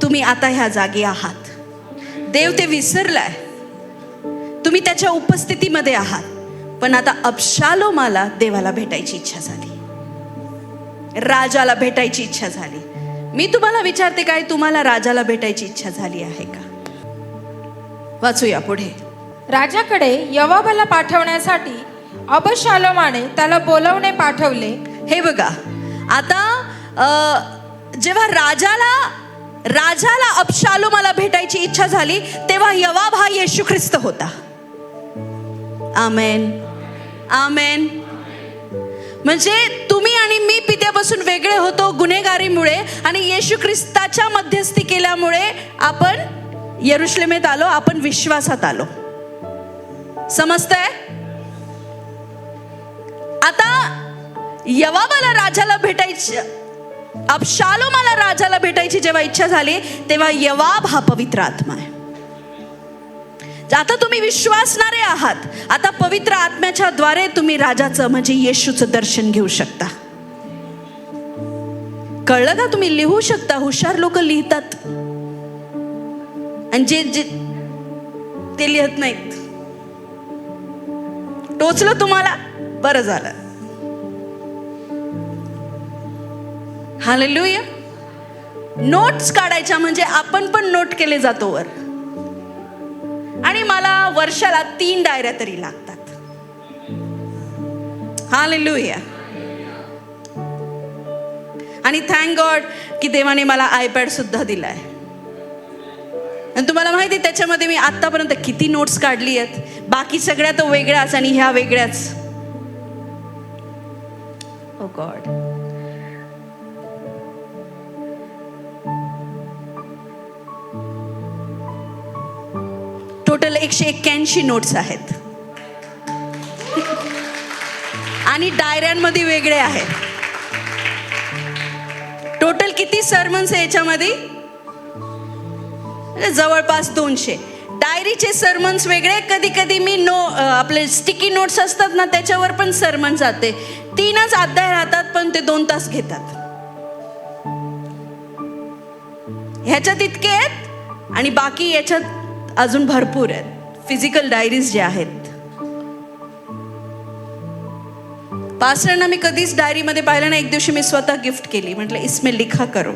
तुम्ही आता ह्या जागी आहात. देव ते विसरलाय, तुम्ही त्याच्या उपस्थितीमध्ये आहात. पण आता अबशालोमाला देवाला भेटायची इच्छा झाली, राजाला भेटायची इच्छा झाली. मी तुम्हाला विचारते, काय तुम्हाला राजाला भेटायची इच्छा झाली आहे का? वाचूया पुढे. राजाकडे योवाबाला पाठवण्यासाठी अबशालोमाने त्याला बोलवणे पाठवले. हे बघा, आता जेव्हा राजाला अबशालोमाला भेटायची इच्छा झाली, तेव्हा योवाब हा येशू ख्रिस्त होता. आमेन. आमेन. म्हणजे तुम्ही आणि मी पित्यापासून वेगळे होतो गुन्हेगारीमुळे, आणि येशू ख्रिस्ताच्या मध्यस्थी केल्यामुळे आपण यरुशलेमेत आलो, आपण विश्वासात आलो. समजतंय? आता योवाबाला राजाला भेटायची, अबशालोमाला राजाला भेटायची जेव्हा इच्छा झाली, तेव्हा योवाब हा पवित्र आत्मा आहे. आता तुम्ही विश्वासणारे आहात. आता पवित्र आत्म्याच्या द्वारे तुम्ही राजाचं म्हणजे येशूचं दर्शन घेऊ शकता. कळलं का? तुम्ही लिहू शकता. हुशार लोक लिहितात, आणि जे ते लिहत नाहीत. टोचलं तुम्हाला? बरं झालं. हालेलुया. नोट्स काढायच्या म्हणजे आपण पण नोट केले जातो वर, आणि मला वर्षाला 3 डायऱ्या तरी लागतात. हालेलुया. आणि थँक गॉड की देवाने मला आयपॅड सुद्धा दिलाय. आणि तुम्हाला माहिती, त्याच्यामध्ये मी आतापर्यंत किती नोट्स काढली आहेत. बाकी सगळ्या तर वेगळ्याच आणि ह्या वेगळ्याच. ओ गॉड. टोटल 181 नोट्स आहेत, आणि डायऱ्यांमध्ये वेगळे आहेत. टोटल किती सर्मन्स आहे याच्यामध्ये? जवळपास 200. डायरीचे सर्मन्स वेगळे. कधी कधी मी आपले स्टिकी नोट्स असतात ना, त्याच्यावर पण सर्मन जाते. 3च अध्याय राहतात, पण ते 2 तास घेतात. ह्याच्यात इतके आहेत, आणि बाकी याच्यात अजून भरपूर आहेत फिजिकल डायरीज जे आहेत. पास्टरना मी कधीच डायरीमध्ये पाहिलं ना. एक दिवशी मी स्वतः गिफ्ट केली, म्हटलं इसमें लिखा करो.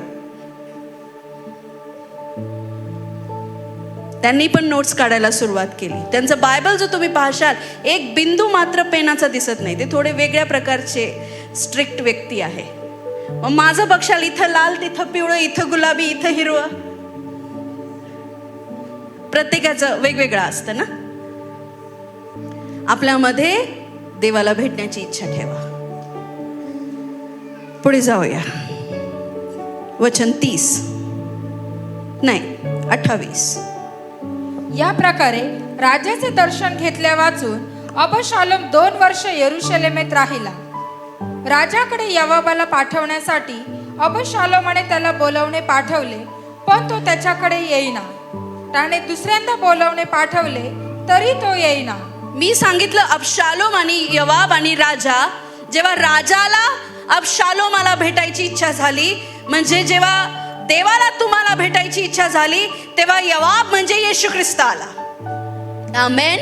त्यांनी पण नोट्स काढायला सुरुवात केली. त्यांचं बायबल जो तुम्ही पाहशाल, एक बिंदू मात्र पेनाचा दिसत नाही. ते थोडे वेगळ्या प्रकारचे स्ट्रिक्ट व्यक्ती आहे. मग माझं बघशाल, इथं लाल, तिथं पिवळं, इथं गुलाबी, इथं हिरवं. प्रत्येकाचं वेगवेगळं असतं ना. आपल्यामध्ये देवाला भेटण्याची इच्छा ठेवा. पुढे जाऊया. वचन 28. या प्रकारे राजाचे दर्शन घेतल्या वाचून अबशालोम 2 वर्ष यरुशलेमेत राहिला. राजाकडे योवाबाला पाठवण्यासाठी अबशालोमाने त्याला बोलवणे पाठवले, पण तो त्याच्याकडे येईना. त्याने दुसऱ्यांदा बोलवणे पाठवले तरी तो येईना. मी सांगितलं अबशालोम आणि यवाब आणि राजा, जेव्हा राजाला अबशालोमाला भेटायची इच्छा झाली, म्हणजे जेव्हा देवाला तुम्हाला भेटायची इच्छा झाली, तेव्हा यवाब म्हणजे येशू ख्रिस्त आला. आमेन.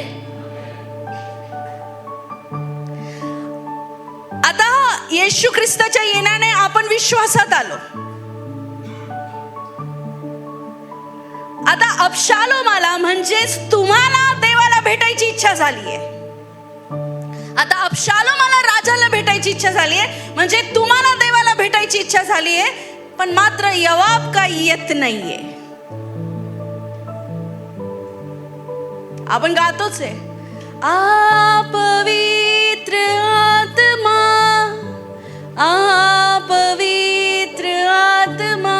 आता येशू ख्रिस्ताच्या येण्याने आपण विश्वासात आलो. आता अबशालोमाला म्हणजेच तुम्हाला देवाला भेटायची इच्छा झालीये. आता अबशालोमाला राजाला भेटायची इच्छा झालीये, म्हणजे तुम्हाला देवाला भेटायची इच्छा झालीये. पण मात्र यवाब काही येत नाहीये. आपण गातोच आहे, आ पवित्र आत्मा, आ पवित्र आत्मा,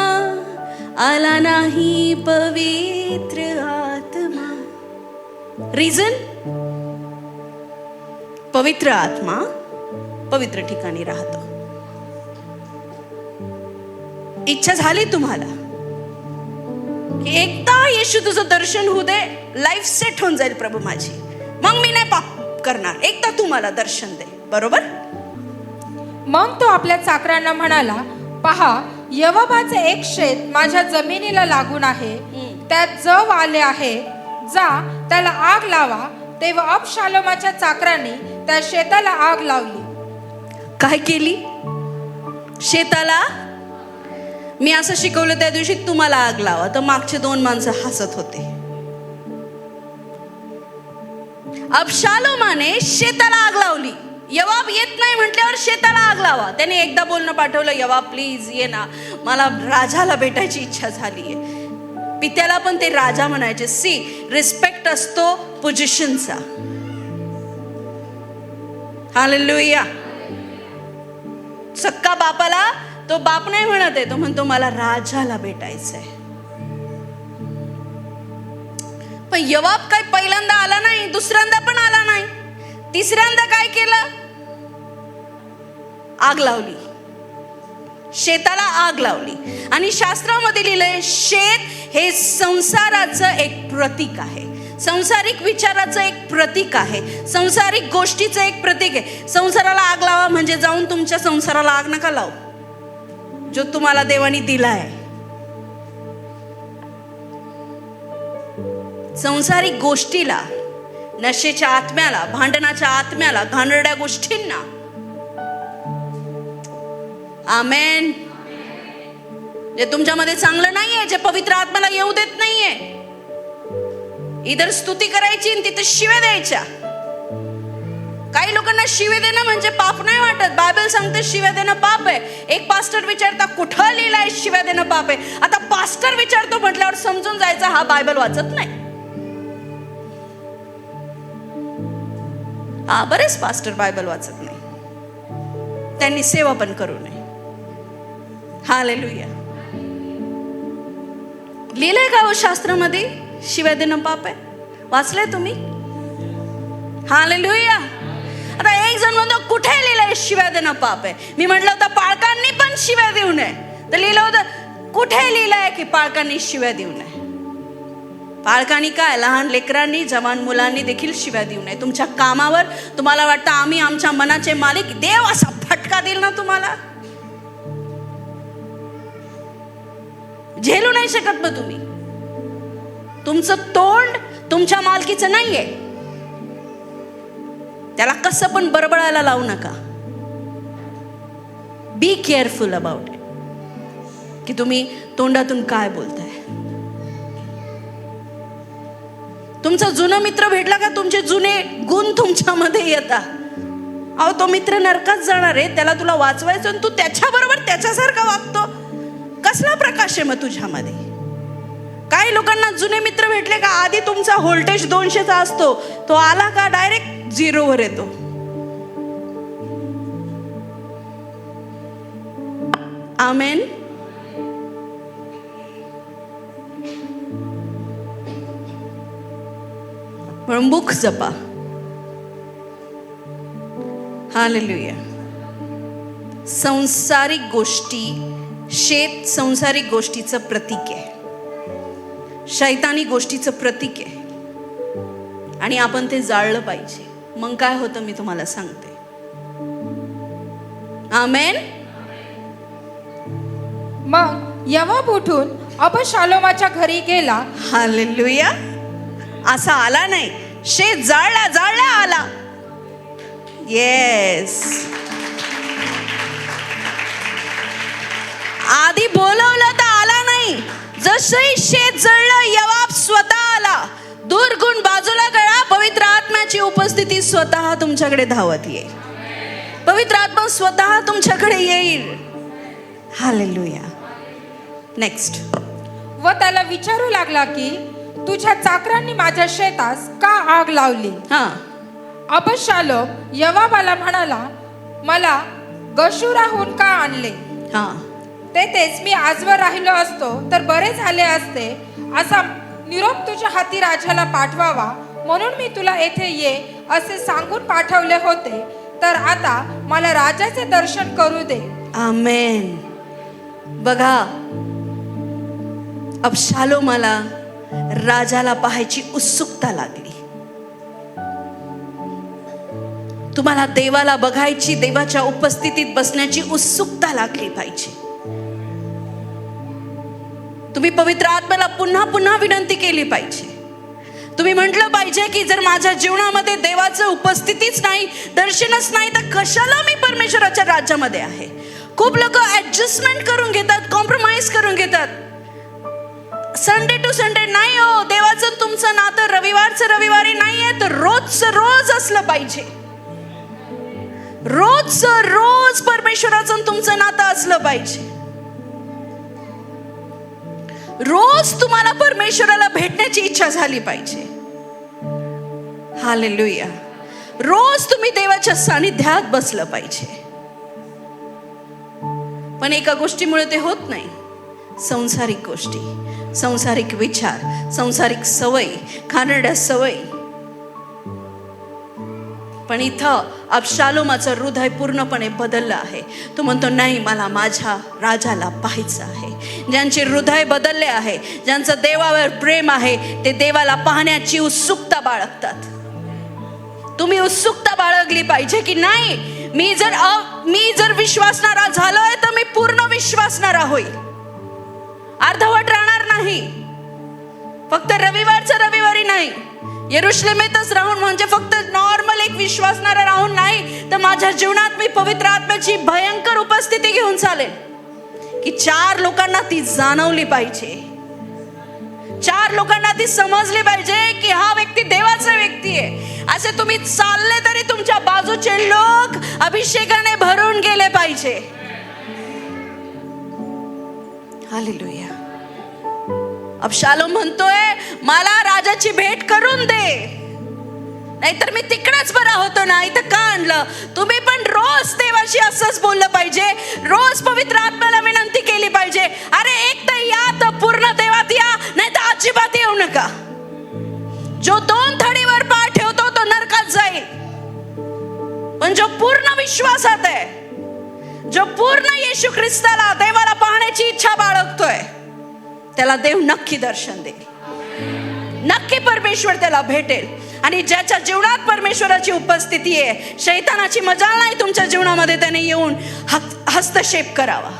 आला नाही पवित्र आत्मा. रिझन, पवित्र आत्मा पवित्र ठिकाणी राहतो. इच्छा झाली तुम्हाला की एकदा येशू तुझं दर्शन होऊ दे, लाईफ सेट होऊन जाईल प्रभू माझी, मग मी नाही पाप करणार, एकदा तू मला दर्शन दे. बरोबर. मग तो आपल्या चाकरांना म्हणाला, पहा, यवाबाचे एक शेत माझ्या जमिनीला लागून आहे, त्यात जव आले आहे, जा त्याला आग लावा. तेव्हा अबशालोमाच्या चाकरांनी त्या शेताला आग लावली. काय केली? शेताला. मी असं शिकवलं त्या दिवशी, तुम्हाला आग लावा, तर मागचे 2 माणसं हसत होते. अबशालोमाने शेताला आग लावली. यवाब येत नाही म्हटल्यावर शेताला आग लावा. त्याने एकदा बोलणं पाठवलं, यवाब प्लीज ये ना, मला राजाला भेटायची इच्छा झालीये. पित्याला पण ते राजा म्हणायचे. सी, रिस्पेक्ट असतो पोझिशनचा. हालेलुया. सक्का बापाला तो बाप नाही म्हणत आहे, तो म्हणतो मला राजाला भेटायचंय. पण यवाब काय पहिल्यांदा आला नाही, दुसऱ्यांदा पण आला नाही, तिसऱ्यांदा काय केलं? आग लावली. शेताला आग लावली. आणि शास्त्रामध्ये लिहिलंय, शेत हे संसाराचं एक प्रतीक आहे, संसारिक विचाराचं एक प्रतीक आहे, संसारिक गोष्टीचं एक प्रतीक आहे. संसाराला आग लावा म्हणजे जाऊन तुमच्या संसाराला आग नका लावू, जो तुम्हाला देवाने दिलाय. संसारिक गोष्टीला, नशेच्या आत्म्याला, भांडणाच्या आत्म्याला, घाणेरड्या गोष्टींना. आमेन. जे तुमच्यामध्ये चांगलं नाहीये, जे पवित्र आत्म्याला येऊ देत नाहीये, इधर स्तुती करायची आणि तिथे शिव्या द्यायच्या. काही लोकांना शिव्या देणं म्हणजे पाप नाही वाटत. बायबल सांगते शिव्या देणं पाप आहे. एक पास्टर विचारता, कुठं लिहिलंय शिव्या देणं पाप आहे? आता पास्टर विचारतो म्हटल्यावर समजून जायचं हा बायबल वाचत नाही. हा, बरेच पास्टर बायबल वाचत नाही, त्यांनी सेवा पण करू नये. हालेलुया. लिहिलंय का हो शास्त्रामध्ये शिव्या देणं पाप आहे? वाचलंय तुम्ही? हालेलुया. आता एक जण म्हणतो कुठे लिहिलंय शिव्या देणं पाप आहे? मी म्हटलं होतं पालकांनी पण शिव्या देऊ नये, तर लिहिलं होतं कुठे लिहिलंय की पालकांनी शिव्या देऊ नये? पालकांनी काय, लहान लेकरांनी, जवान मुलांनी देखील शिव्या देऊ नये. तुमच्या कामावर तुम्हाला वाटतं आम्ही आमच्या मनाचे मालिक, देव असा फटका देईल ना तुम्हाला, झेलू नाही शकत. मग तुम्ही, तुमचं तोंड तुमच्या मालकीचं नाहीये, त्याला कसं पण बडबडायला लावू नका. बी केअरफुल अबाउट इट, की तुम्ही तोंडातून काय बोलताय. तुमचा जुना मित्र भेटला का तुमचे जुने गुण तुमच्यामध्ये येतात. अहो, तो मित्र नरकात जाणार आहे, त्याला तुला वाचवायचं आणि तू त्याच्याबरोबर त्याच्यासारखा वागतो. कसला प्रकाश आहे मग तुझ्यामध्ये? काही लोकांना जुने मित्र भेटले का आधी तुमचा व्होल्टेज 200चा असतो, तो आला का डायरेक्ट 0 वर येतो. आमेन. म्हणून मुख जपा. हालेलुया. संसारिक गोष्टी, शेत संसारिक गोष्टीचं प्रतीक आहे. शैतानी गोष्टीचं प्रतीक आहे आणि आपण ते जाळलं पाहिजे. मग काय होतं मी तुम्हाला सांगते. आमेन. मग यवाब उठून अबशालोमाच्या घरी गेला. हालेलुया. असा आला नाही, शेत जाळला जाळला आला. येस. आधी बोलवलं तर आला नाही. जसंही शेत जळलं यवाब स्वतः आला. दुर्गुण बाजूला करा. पवित्र आत्म्याची उपस्थिती स्वतः तुमच्याकडे धावत येईल. पवित्र आत्मा स्वतः तुमच्याकडे येईल. हालेलुया. नेक्स्ट. व त्याला विचारू लागला की तुझ्या चाकरांनी माझ्या शेतास का आग लावली. हा. अबशालोम यवाबाला म्हणाला, मला गशुराहून का आणले. हा. तेथेच मी आजवर राहिलो असतो तर बरे झाले असते. असा निरोप तुझ्या हाती राजाला पाठवावा म्हणून मी तुला येथे ये असे सांगून पाठवले होते. तर आता मला राजाचे दर्शन करू दे. आमेन. बघा, अबशालोमाला राजाला पाहायची उत्सुकता लागली. तुम्हाला देवाला बघायची, देवाच्या उपस्थितीत बसण्याची उत्सुकता लागली पाहिजे. तुम्ही पवित्र आत्म्याला पुन्हा पुन्हा विनंती केली पाहिजे. तुम्ही म्हटलं पाहिजे की जर माझ्या जीवनामध्ये देवाचं उपस्थितीच नाही, दर्शनच नाही, तर कशाला मी परमेश्वराच्या राज्यामध्ये आहे. खूप लोक ऍडजस्टमेंट करून घेतात, कॉम्प्रोमाइज करून घेतात. संडे टू संडे नाही हो. देवाचं तुमचं नातं रविवारचं रविवारी नाहीये, तर रोजचं रोज असलं पाहिजे. रोजचं रोज परमेश्वराचं तुमचं नातं असलं पाहिजे. रोज तुम्हाला परमेश्वराला भेटण्याची इच्छा झाली पाहिजे. हालेलुया. रोज तुम्ही देवाच्या सानिध्यात बसलं पाहिजे. पण एका गोष्टीमुळे ते होत नाही. संसारिक गोष्टी, संसारिक विचार, संसारिक सवयी, खाण्याच्या सवयी. पण इथं अबशालोमाचं हृदय पूर्णपणे बदललं आहे. तो म्हणतो नाही, मला माझ्या राजाला पाहायचं आहे. ज्यांचे हृदय बदलले आहे, ज्यांचं देवावर प्रेम आहे, ते देवाला पाहण्याची उत्सुकता बाळगतात. तुम्ही उत्सुकता बाळगली पाहिजे की नाही, मी जर विश्वासणारा झालोय तर मी पूर्ण विश्वासणारा होईल. अर्धवट राहणार नाही. फक्त रविवारचं रविवारी नाही, यरुशलेमेतच राहून, म्हणजे फक्त नॉर्मल एक विश्वासणारा राहून नाही, तर माझ्या जीवनात मी पवित्र आत्म्याची भयंकर उपस्थिती घेऊन चालेल की 4 लोकांना ती जाणवली पाहिजे. 4 लोकांना ती समजली पाहिजे की हा व्यक्ती देवाचा व्यक्ती आहे. असे तुम्ही चालले तरी तुमच्या बाजूचे लोक अभिषेकाने भरून गेले पाहिजे. हालेलुया. अबशालोम म्हणतोय मला राजाची भेट करून दे, नाहीतर मी तिकडेच बरा होतो ना. इथं का आणलं. तुम्ही पण रोज देवाशी असंच बोललं पाहिजे. रोज पवित्र आत्म्याला विनंती केली पाहिजे, अरे एक तर या, तर पूर्ण देवात या, नाही तर अजिबात येऊ नका. जो 2 थडीवर पाय ठेवतो तो नरकात जाईल. पण जो पूर्ण विश्वासात आहे, जो पूर्ण येशू ख्रिस्ताला, देवाला पाहण्याची इच्छा बाळगतोय, त्याला देव नक्की दर्शन देईल. नक्की परमेश्वर त्याला भेटेल. आणि ज्याच्या जीवनात परमेश्वराची उपस्थिती आहे, शैतानाची मजाल नाही तुमच्या जीवनामध्ये, त्याने येऊन हस्तक्षेप करावा.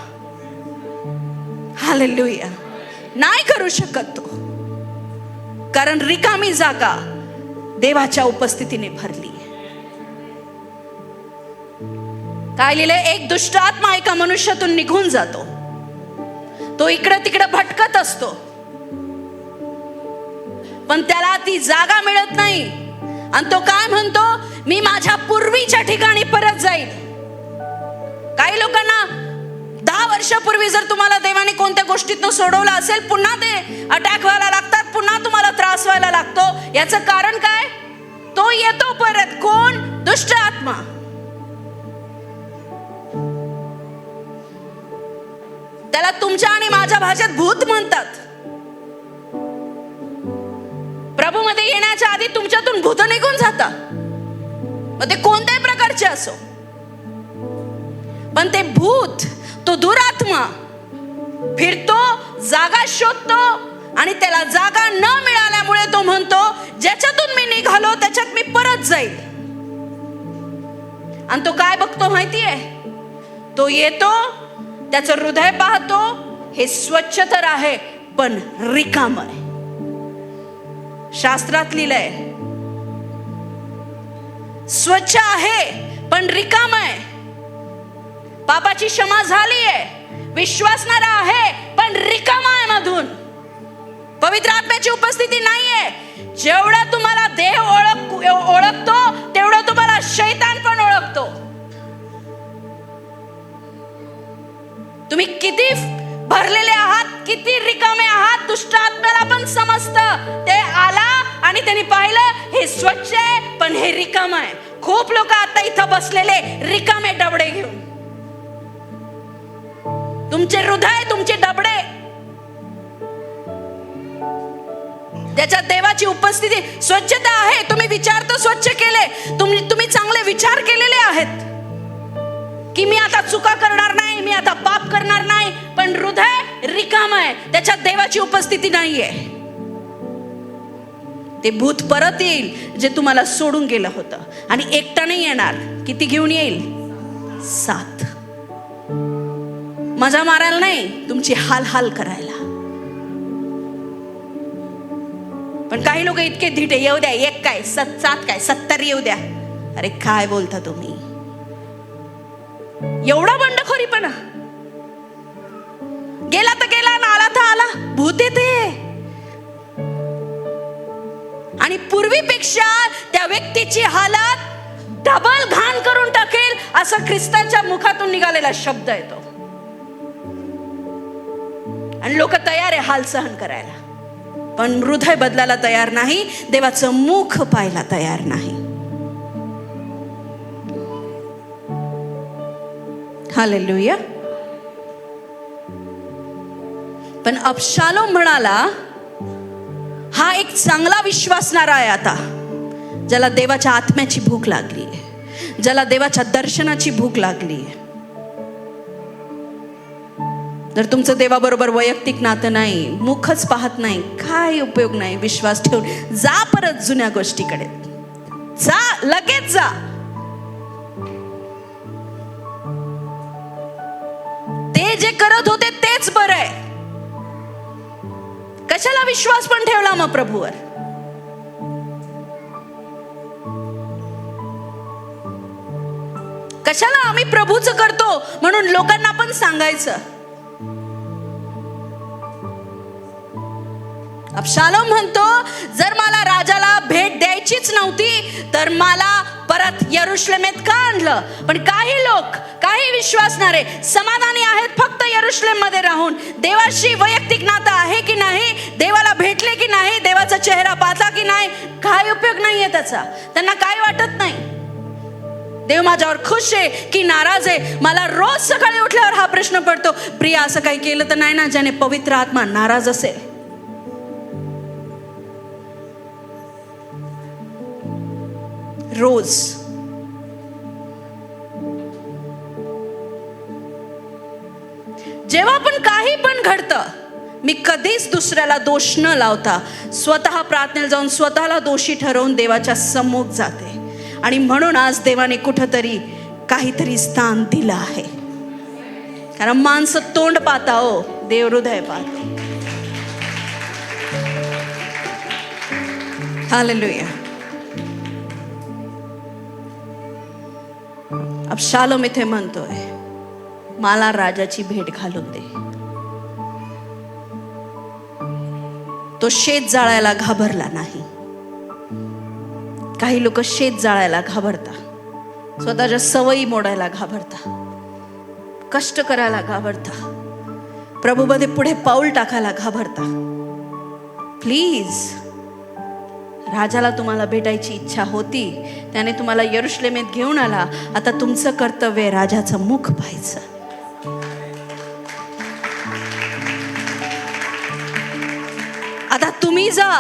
हालेलुया. नाही करू शकत तो, कारण रिकामी जागा देवाच्या उपस्थितीने भरली आहे. काय लिहिलंय, एक दुष्ट आत्मा एका मनुष्यातून निघून जातो. तो इकडं तिकडं भटकत असतो, पण त्याला ती जागा मिळत नाही. आणि तो काय म्हणतो, मी माझ्या पूर्वीच्या ठिकाणी परत जाईल. काही लोकांना 10 वर्षापूर्वी जर तुम्हाला देवाने कोणत्या गोष्टीतून सोडवलं असेल, पुन्हा ते अटॅक व्हायला लागतात, पुन्हा तुम्हाला त्रास व्हायला लागतो. याचं कारण काय, तो येतो परत. कोण? दुष्ट आत्मा. त्याला तुमच्या आणि माझ्या भाषेत भूत म्हणतात. प्रभूमध्ये येण्याच्या आधी तुमच्यातून भूत निघून जातात, मग ते कोणत्याही प्रकारचे असो. पण ते भूत, तो दुरात्मा फिरतो, जागा शोधतो, आणि त्याला जागा न मिळाल्यामुळे तो म्हणतो, ज्याच्यातून मी निघालो त्याच्यात मी परत जाईल. आणि तो काय बघतो माहितीये? तो येतो, त्याचं हृदय पाहतो, हे स्वच्छ तर आहे पण रिकाम आहे. शास्त्रात लिहिलंय, स्वच्छ आहे पण रिकाम आहे. पापाची क्षमा झाली आहे, विश्वासणारा आहे पण रिकाम आहे मधून. पवित्र आत्म्याची उपस्थिती नाहीये. जेवढा तुम्हाला देह ओळखतो तेवढं तुम्हाला शैतान पण ओळखतो. तुम्ही किती भरलेले आहात, किती रिकामे आहात, दुष्ट आत्म्याला पण समजतं. ते आला आणि त्यांनी पाहिलं हे स्वच्छ आहे पण हे रिकाम आहे. खूप लोक आता इथं बसलेले रिकामे डबडे घेऊन. तुमचे हृदय, तुमचे डबडे, त्याच्यात देवाची उपस्थिती, स्वच्छता आहे. तुम्ही विचार तर स्वच्छ केले, तुम्ही चांगले विचार केलेले आहेत की मी आता चुका करणार नाही, मी आता पाप करणार नाही, पण हृदय रिकाम आहे, त्याच्यात देवाची उपस्थिती नाहीये. ते भूत परत येईल जे तुम्हाला सोडून गेलं होतं, आणि एकटा नाही येणार. किती घेऊन येईल? 7. मजा मारायला नाही, तुमची हाल करायला. पण काही लोक इतके धिटे, येऊ द्या, 1 काय 7 काय 70 येऊ द्या. अरे काय बोलता तुम्ही? एवढा बंडखोरीपणा? गेला तर गेला ना आला तर आला. भूत येते. आणि पूर्वीपेक्षा त्या व्यक्तीची हालत डबल घाण करून टाकेल असं ख्रिस्ताच्या मुखातून निघालेला शब्द येतो. आणि लोक तयार आहे हाल सहन करायला, पण हृदय बदलायला तयार नाही, देवाचं मुख पाहायला तयार नाही. हालेलुया. पण अबशालोम म्हणाला, हा एक चांगला विश्वासणारा आहे आता, ज्याला देवाच्या आत्म्याची भूक लागली आहे, ज्याला देवाच्या दर्शनाची भूक लागली आहे. जर तुमचं देवाबरोबर वैयक्तिक नातं नाही, मुखच पाहत नाही, काय उपयोग नाही. विश्वास ठेवून जा परत जुन्या गोष्टीकडे. जा, लगेच जा. ते जे करत होते तेच बरं आहे. कशाला विश्वास पण ठेवला मग प्रभूवर? कशाला आम्ही प्रभूचं करतो म्हणून लोकांना पण सांगायचं? अबशालोम म्हणतो, जर मला राजाला भेट द्यायचीच नव्हती तर मला परत यरुशलेमेत का आणलं? पण काही लोक, काही विश्वासणारे समाधानी आहेत फक्त यरुशलेम मध्ये राहून. देवाशी वैयक्तिक नातं आहे की नाही, देवाला भेटले की नाही, देवाचा चेहरा पाहता की नाही, काय उपयोग नाहीये त्याचा. त्यांना काय वाटत नाही. देव माझ्यावर खुश आहे की नाराज आहे? मला रोज सकाळी उठल्यावर हा प्रश्न पडतो, प्रिया असं काही केलं तर नाही ना ज्याने पवित्र आत्मा नाराज असेल? रोज. जेव्हा पण काही पण घडतं, मी कधीच दुसऱ्याला दोष न लावता स्वतः प्रार्थनेला जाऊन स्वतःला दोषी ठरवून देवाच्या सम्मुख जाते. आणि म्हणून आज देवाने कुठंतरी काहीतरी स्थान दिलं आहे. कारण माणसं तोंड पाहता हो, देव हृदय पाहतो. हालेलुया. अबशालोम इथे म्हणतोय, मला राजाची भेट घालून दे. तो शेत जाळायला घाबरला नाही. काही लोक शेत जाळायला घाबरता, स्वतःच्या सवयी मोडायला घाबरता, कष्ट करायला घाबरता, प्रभूमध्ये पुढे पाऊल टाकायला घाबरता. प्लीज, राजाला तुम्हाला भेटायची इच्छा होती, त्याने तुम्हाला यरुशलेमेत घेऊन आला. आता तुमचं कर्तव्य राजाचं मुख पाहायचं. आता तुम्ही जा.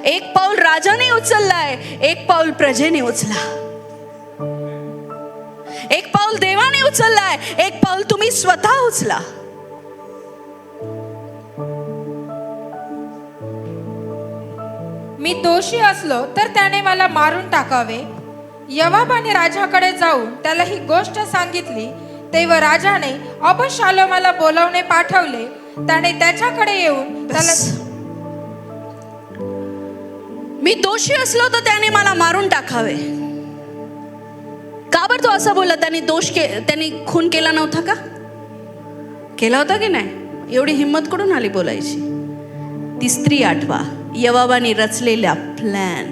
एक पाऊल राजाने उचललाय, एक पाऊल प्रजेने उचला. एक पाऊल देवाने उचललाय, एक पाऊल तुम्ही स्वतः उचला. दोषी असलो तर त्याने मला मारून टाकावे. यवाबाने राजाकडे जाऊन त्याला ही गोष्ट सांगितली. तेव्हा राजाने अबशालोमाला बोलावणे पाठवले. त्याने त्याच्याकडे येऊन त्याला मी दोषी असलो तर त्याने मला मारून टाकावे. का बरं तो असं बोलला? त्यांनी खून केला नव्हता का? केला होता की नाही? एवढी हिंमत कुठून आली बोलायची? ती स्त्री आठवा, यवाबाने रचलेला प्लॅन.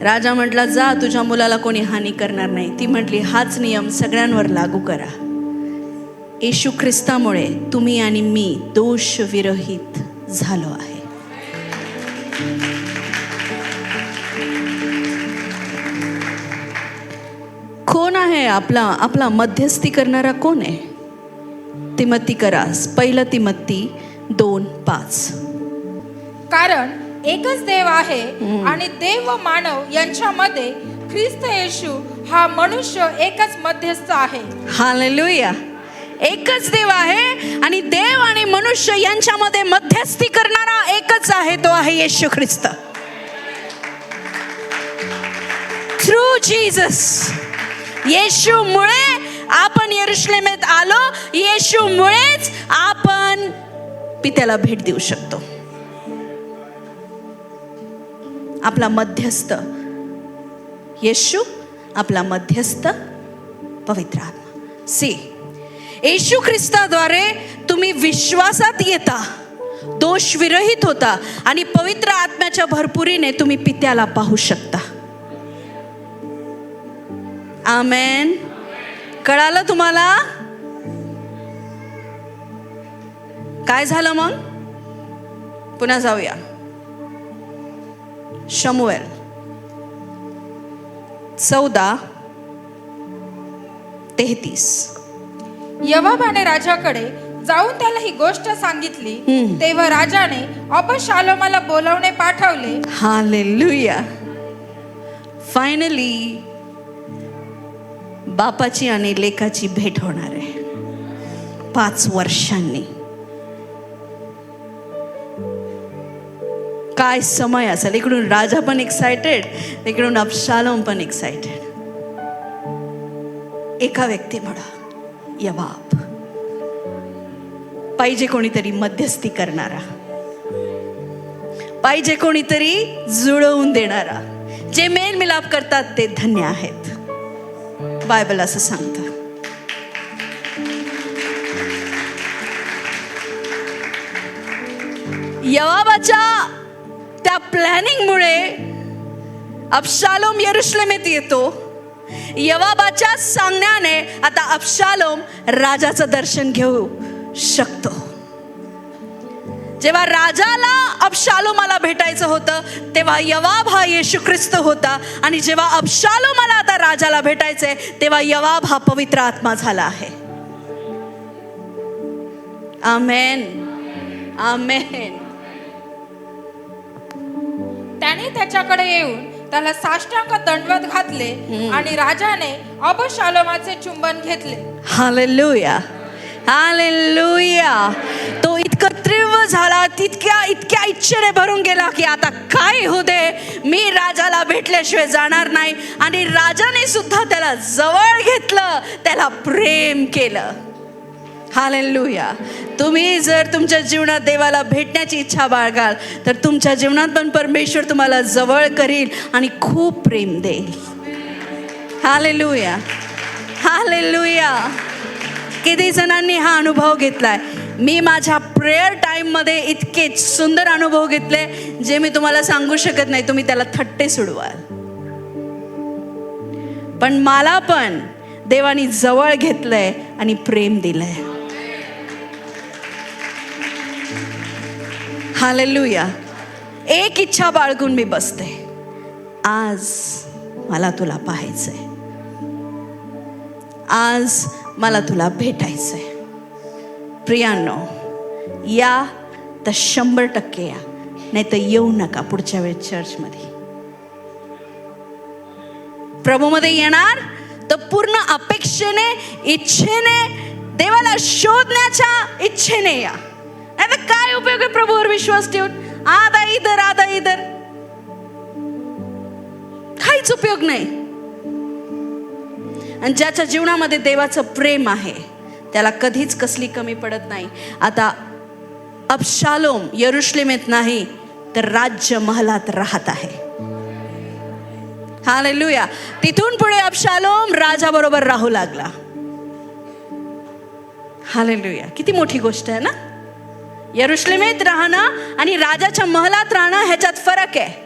राजा म्हटला, जा, तुझ्या मुलाला कोणी हानी करणार नाही. ती म्हटली, हाच नियम सगळ्यांवर लागू करा. येशू ख्रिस्तामुळे तुम्ही आणि मी दोष विरहित झालो आहे. कोण आहे आपला मध्यस्थी करणारा? कोण आहे? तिमोथी करा, 1 तिमोथी 2:5. कारण एकच देव आहे आणि देव व मानव यांच्यामध्ये ख्रिस्त येशू हा मनुष्य एकच मध्यस्थ आहे. हालेलुया. एकच देव आहे आणि देव आणि मनुष्य यांच्यामध्ये मध्यस्थी करणारा एकच आहे, तो आहे येशू ख्रिस्त. थ्रू जीसस, येशूमुळे आपण यरूशलेमेत आलो. येशूमुळेच आपण पित्याला भेट देऊ शकतो. आपला मध्यस्थ येशू, आपला मध्यस्थ पवित्र आत्मा. सी, येशू ख्रिस्ताद्वारे तुम्ही विश्वासात येता, दोष विरहित होता आणि पवित्र आत्म्याच्या भरपुरीने तुम्ही पित्याला पाहू शकता. आमेन. कळालं तुम्हाला? काय झालं मग? पुन्हा जाऊया. शमूएल 14:33. यवाबाने राजाकडे जाऊन त्याला ही गोष्ट सांगितली. तेव्हा राजाने अबशालोमाला बोलावणे पाठवले. हालेलुया. फायनली बापाची आणि लेकाची भेट होणार आहे 5 वर्षांनी. काय समय असेल! इकडून राजा पण एक्सायटेड, इकडून अबशालोम पण एक्सायटेड. एका व्यक्तीमुळे यवाब. पाहिजे कोणीतरी मध्यस्थी करणारा, पाहिजे कोणीतरी जुळवून देणारा. जे मेल मिलाप करतात ते धन्य आहेत, बायबल असं सांगतं. यवाबाच्या त्या प्लॅनिंगमुळे अबशालोम यरूशलेमेत येतो. यवाबाच्या सांगण्याने आता अबशालोम राजाचं दर्शन घेऊ शकतो. जेव्हा राजाला अबशालोमाला भेटायचं होतं तेव्हा यवाब हा येशू ख्रिस्त होता, आणि जेव्हा अबशालोमाला आता राजाला भेटायचंय तेव्हा यवाब हा पवित्र आत्मा झाला आहे. आमेन, आमेन. त्याने त्याच्याकडे येऊन त्याला साष्टांग दंडवत घातले आणि राजाने अबशालोमाचे चुंबन घेतले. Hallelujah, hallelujah. तो इतका तीव्र झाला, इतक्या इच्छेने भरून गेला की आता काय होऊ दे, मी राजाला भेटल्याशिवाय जाणार नाही. आणि राजाने सुद्धा त्याला जवळ घेतलं, त्याला प्रेम केलं. हालेलुया. तुम्ही जर तुमच्या जीवनात देवाला भेटण्याची इच्छा बाळगाल तर तुमच्या जीवनात पण परमेश्वर तुम्हाला जवळ करील आणि खूप प्रेम देईल. Hallelujah, hallelujah. किती जणांनी हा अनुभव घेतलाय? मी माझ्या प्रेयर टाईममध्ये इतके सुंदर अनुभव घेतले जे मी तुम्हाला सांगू शकत नाही. तुम्ही त्याला थट्टे सोडवाल. पण मला पण देवानी जवळ घेतलंय आणि प्रेम दिलंय. हालेलुया. एक इच्छा बाळगून मी बसते, आज मला तुला पाहायचंय, आज मला तुला भेटायचंय. प्रियांनो, या तर 100% या, नाही तर येऊ नका पुढच्या वेळेस चर्चमध्ये. प्रभूमध्ये येणार तर पूर्ण अपेक्षेने, इच्छेने, देवाला शोधण्याच्या इच्छेने या. नाही तर काय उपयोग आहे प्रभूवर विश्वास ठेवून? आधा इधर, काहीच उपयोग नाही. आणि ज्याच्या जीवनामध्ये देवाचं प्रेम आहे त्याला कधीच कसली कमी पडत नाही. आता अबशालोम यरुशलेमेत नाही तर राज्य महलात राहत आहे. हालेलुया. तिथून पुढे अबशालोम राजाबरोबर राहू लागला. हालेलुया. किती मोठी गोष्ट आहे ना. यरुशलेमेत राहणं आणि राजाच्या महलात राहणं ह्याच्यात फरक आहे.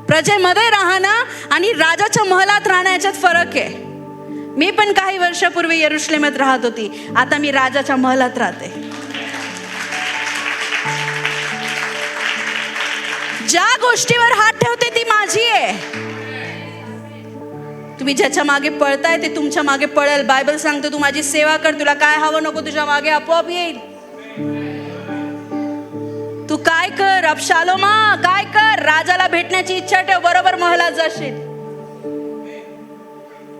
प्रजेमध्ये राहणं आणि राजाच्या महलात राहणं ह्याच्यात फरक आहे. मी पण काही वर्षापूर्वी यरुशलेमेत राहत होती, आता मी राजाच्या महलात राहते. ज्या गोष्टीवर हात ठेवते ती माझी आहे. तुम्ही ज्याच्या मागे पळताय ते तुमच्या मागे पळेल. बायबल सांगतो तू माझी सेवा कर, तुला काय हवं नको तुझ्या मागे आपोआप येईल. तू काय कर अबशालोमा, काय कर, राजाला भेटण्याची इच्छा ठेव, बरोबर महलात जाशील.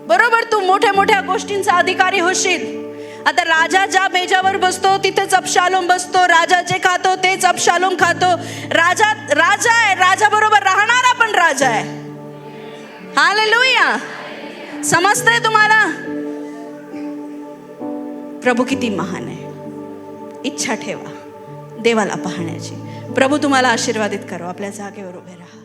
बरोबर तू मोठ्या मोठ्या गोष्टींचा अधिकारी होशील. आता राजा ज्या मेजावर बसतो तिथेच अबशालोम बसतो. राजा जे खातो तेच अबशालोम खातो. राजा आहे, राजा बरोबर राहणारा पण राजा आहे. हालेलुया. समजतंय तुम्हाला? प्रभू किती महान आहे. इच्छा ठेवा देवाला पाहण्याची. प्रभू तुम्हाला आशीर्वादित करो. आपल्या जागेवर उभे राहा.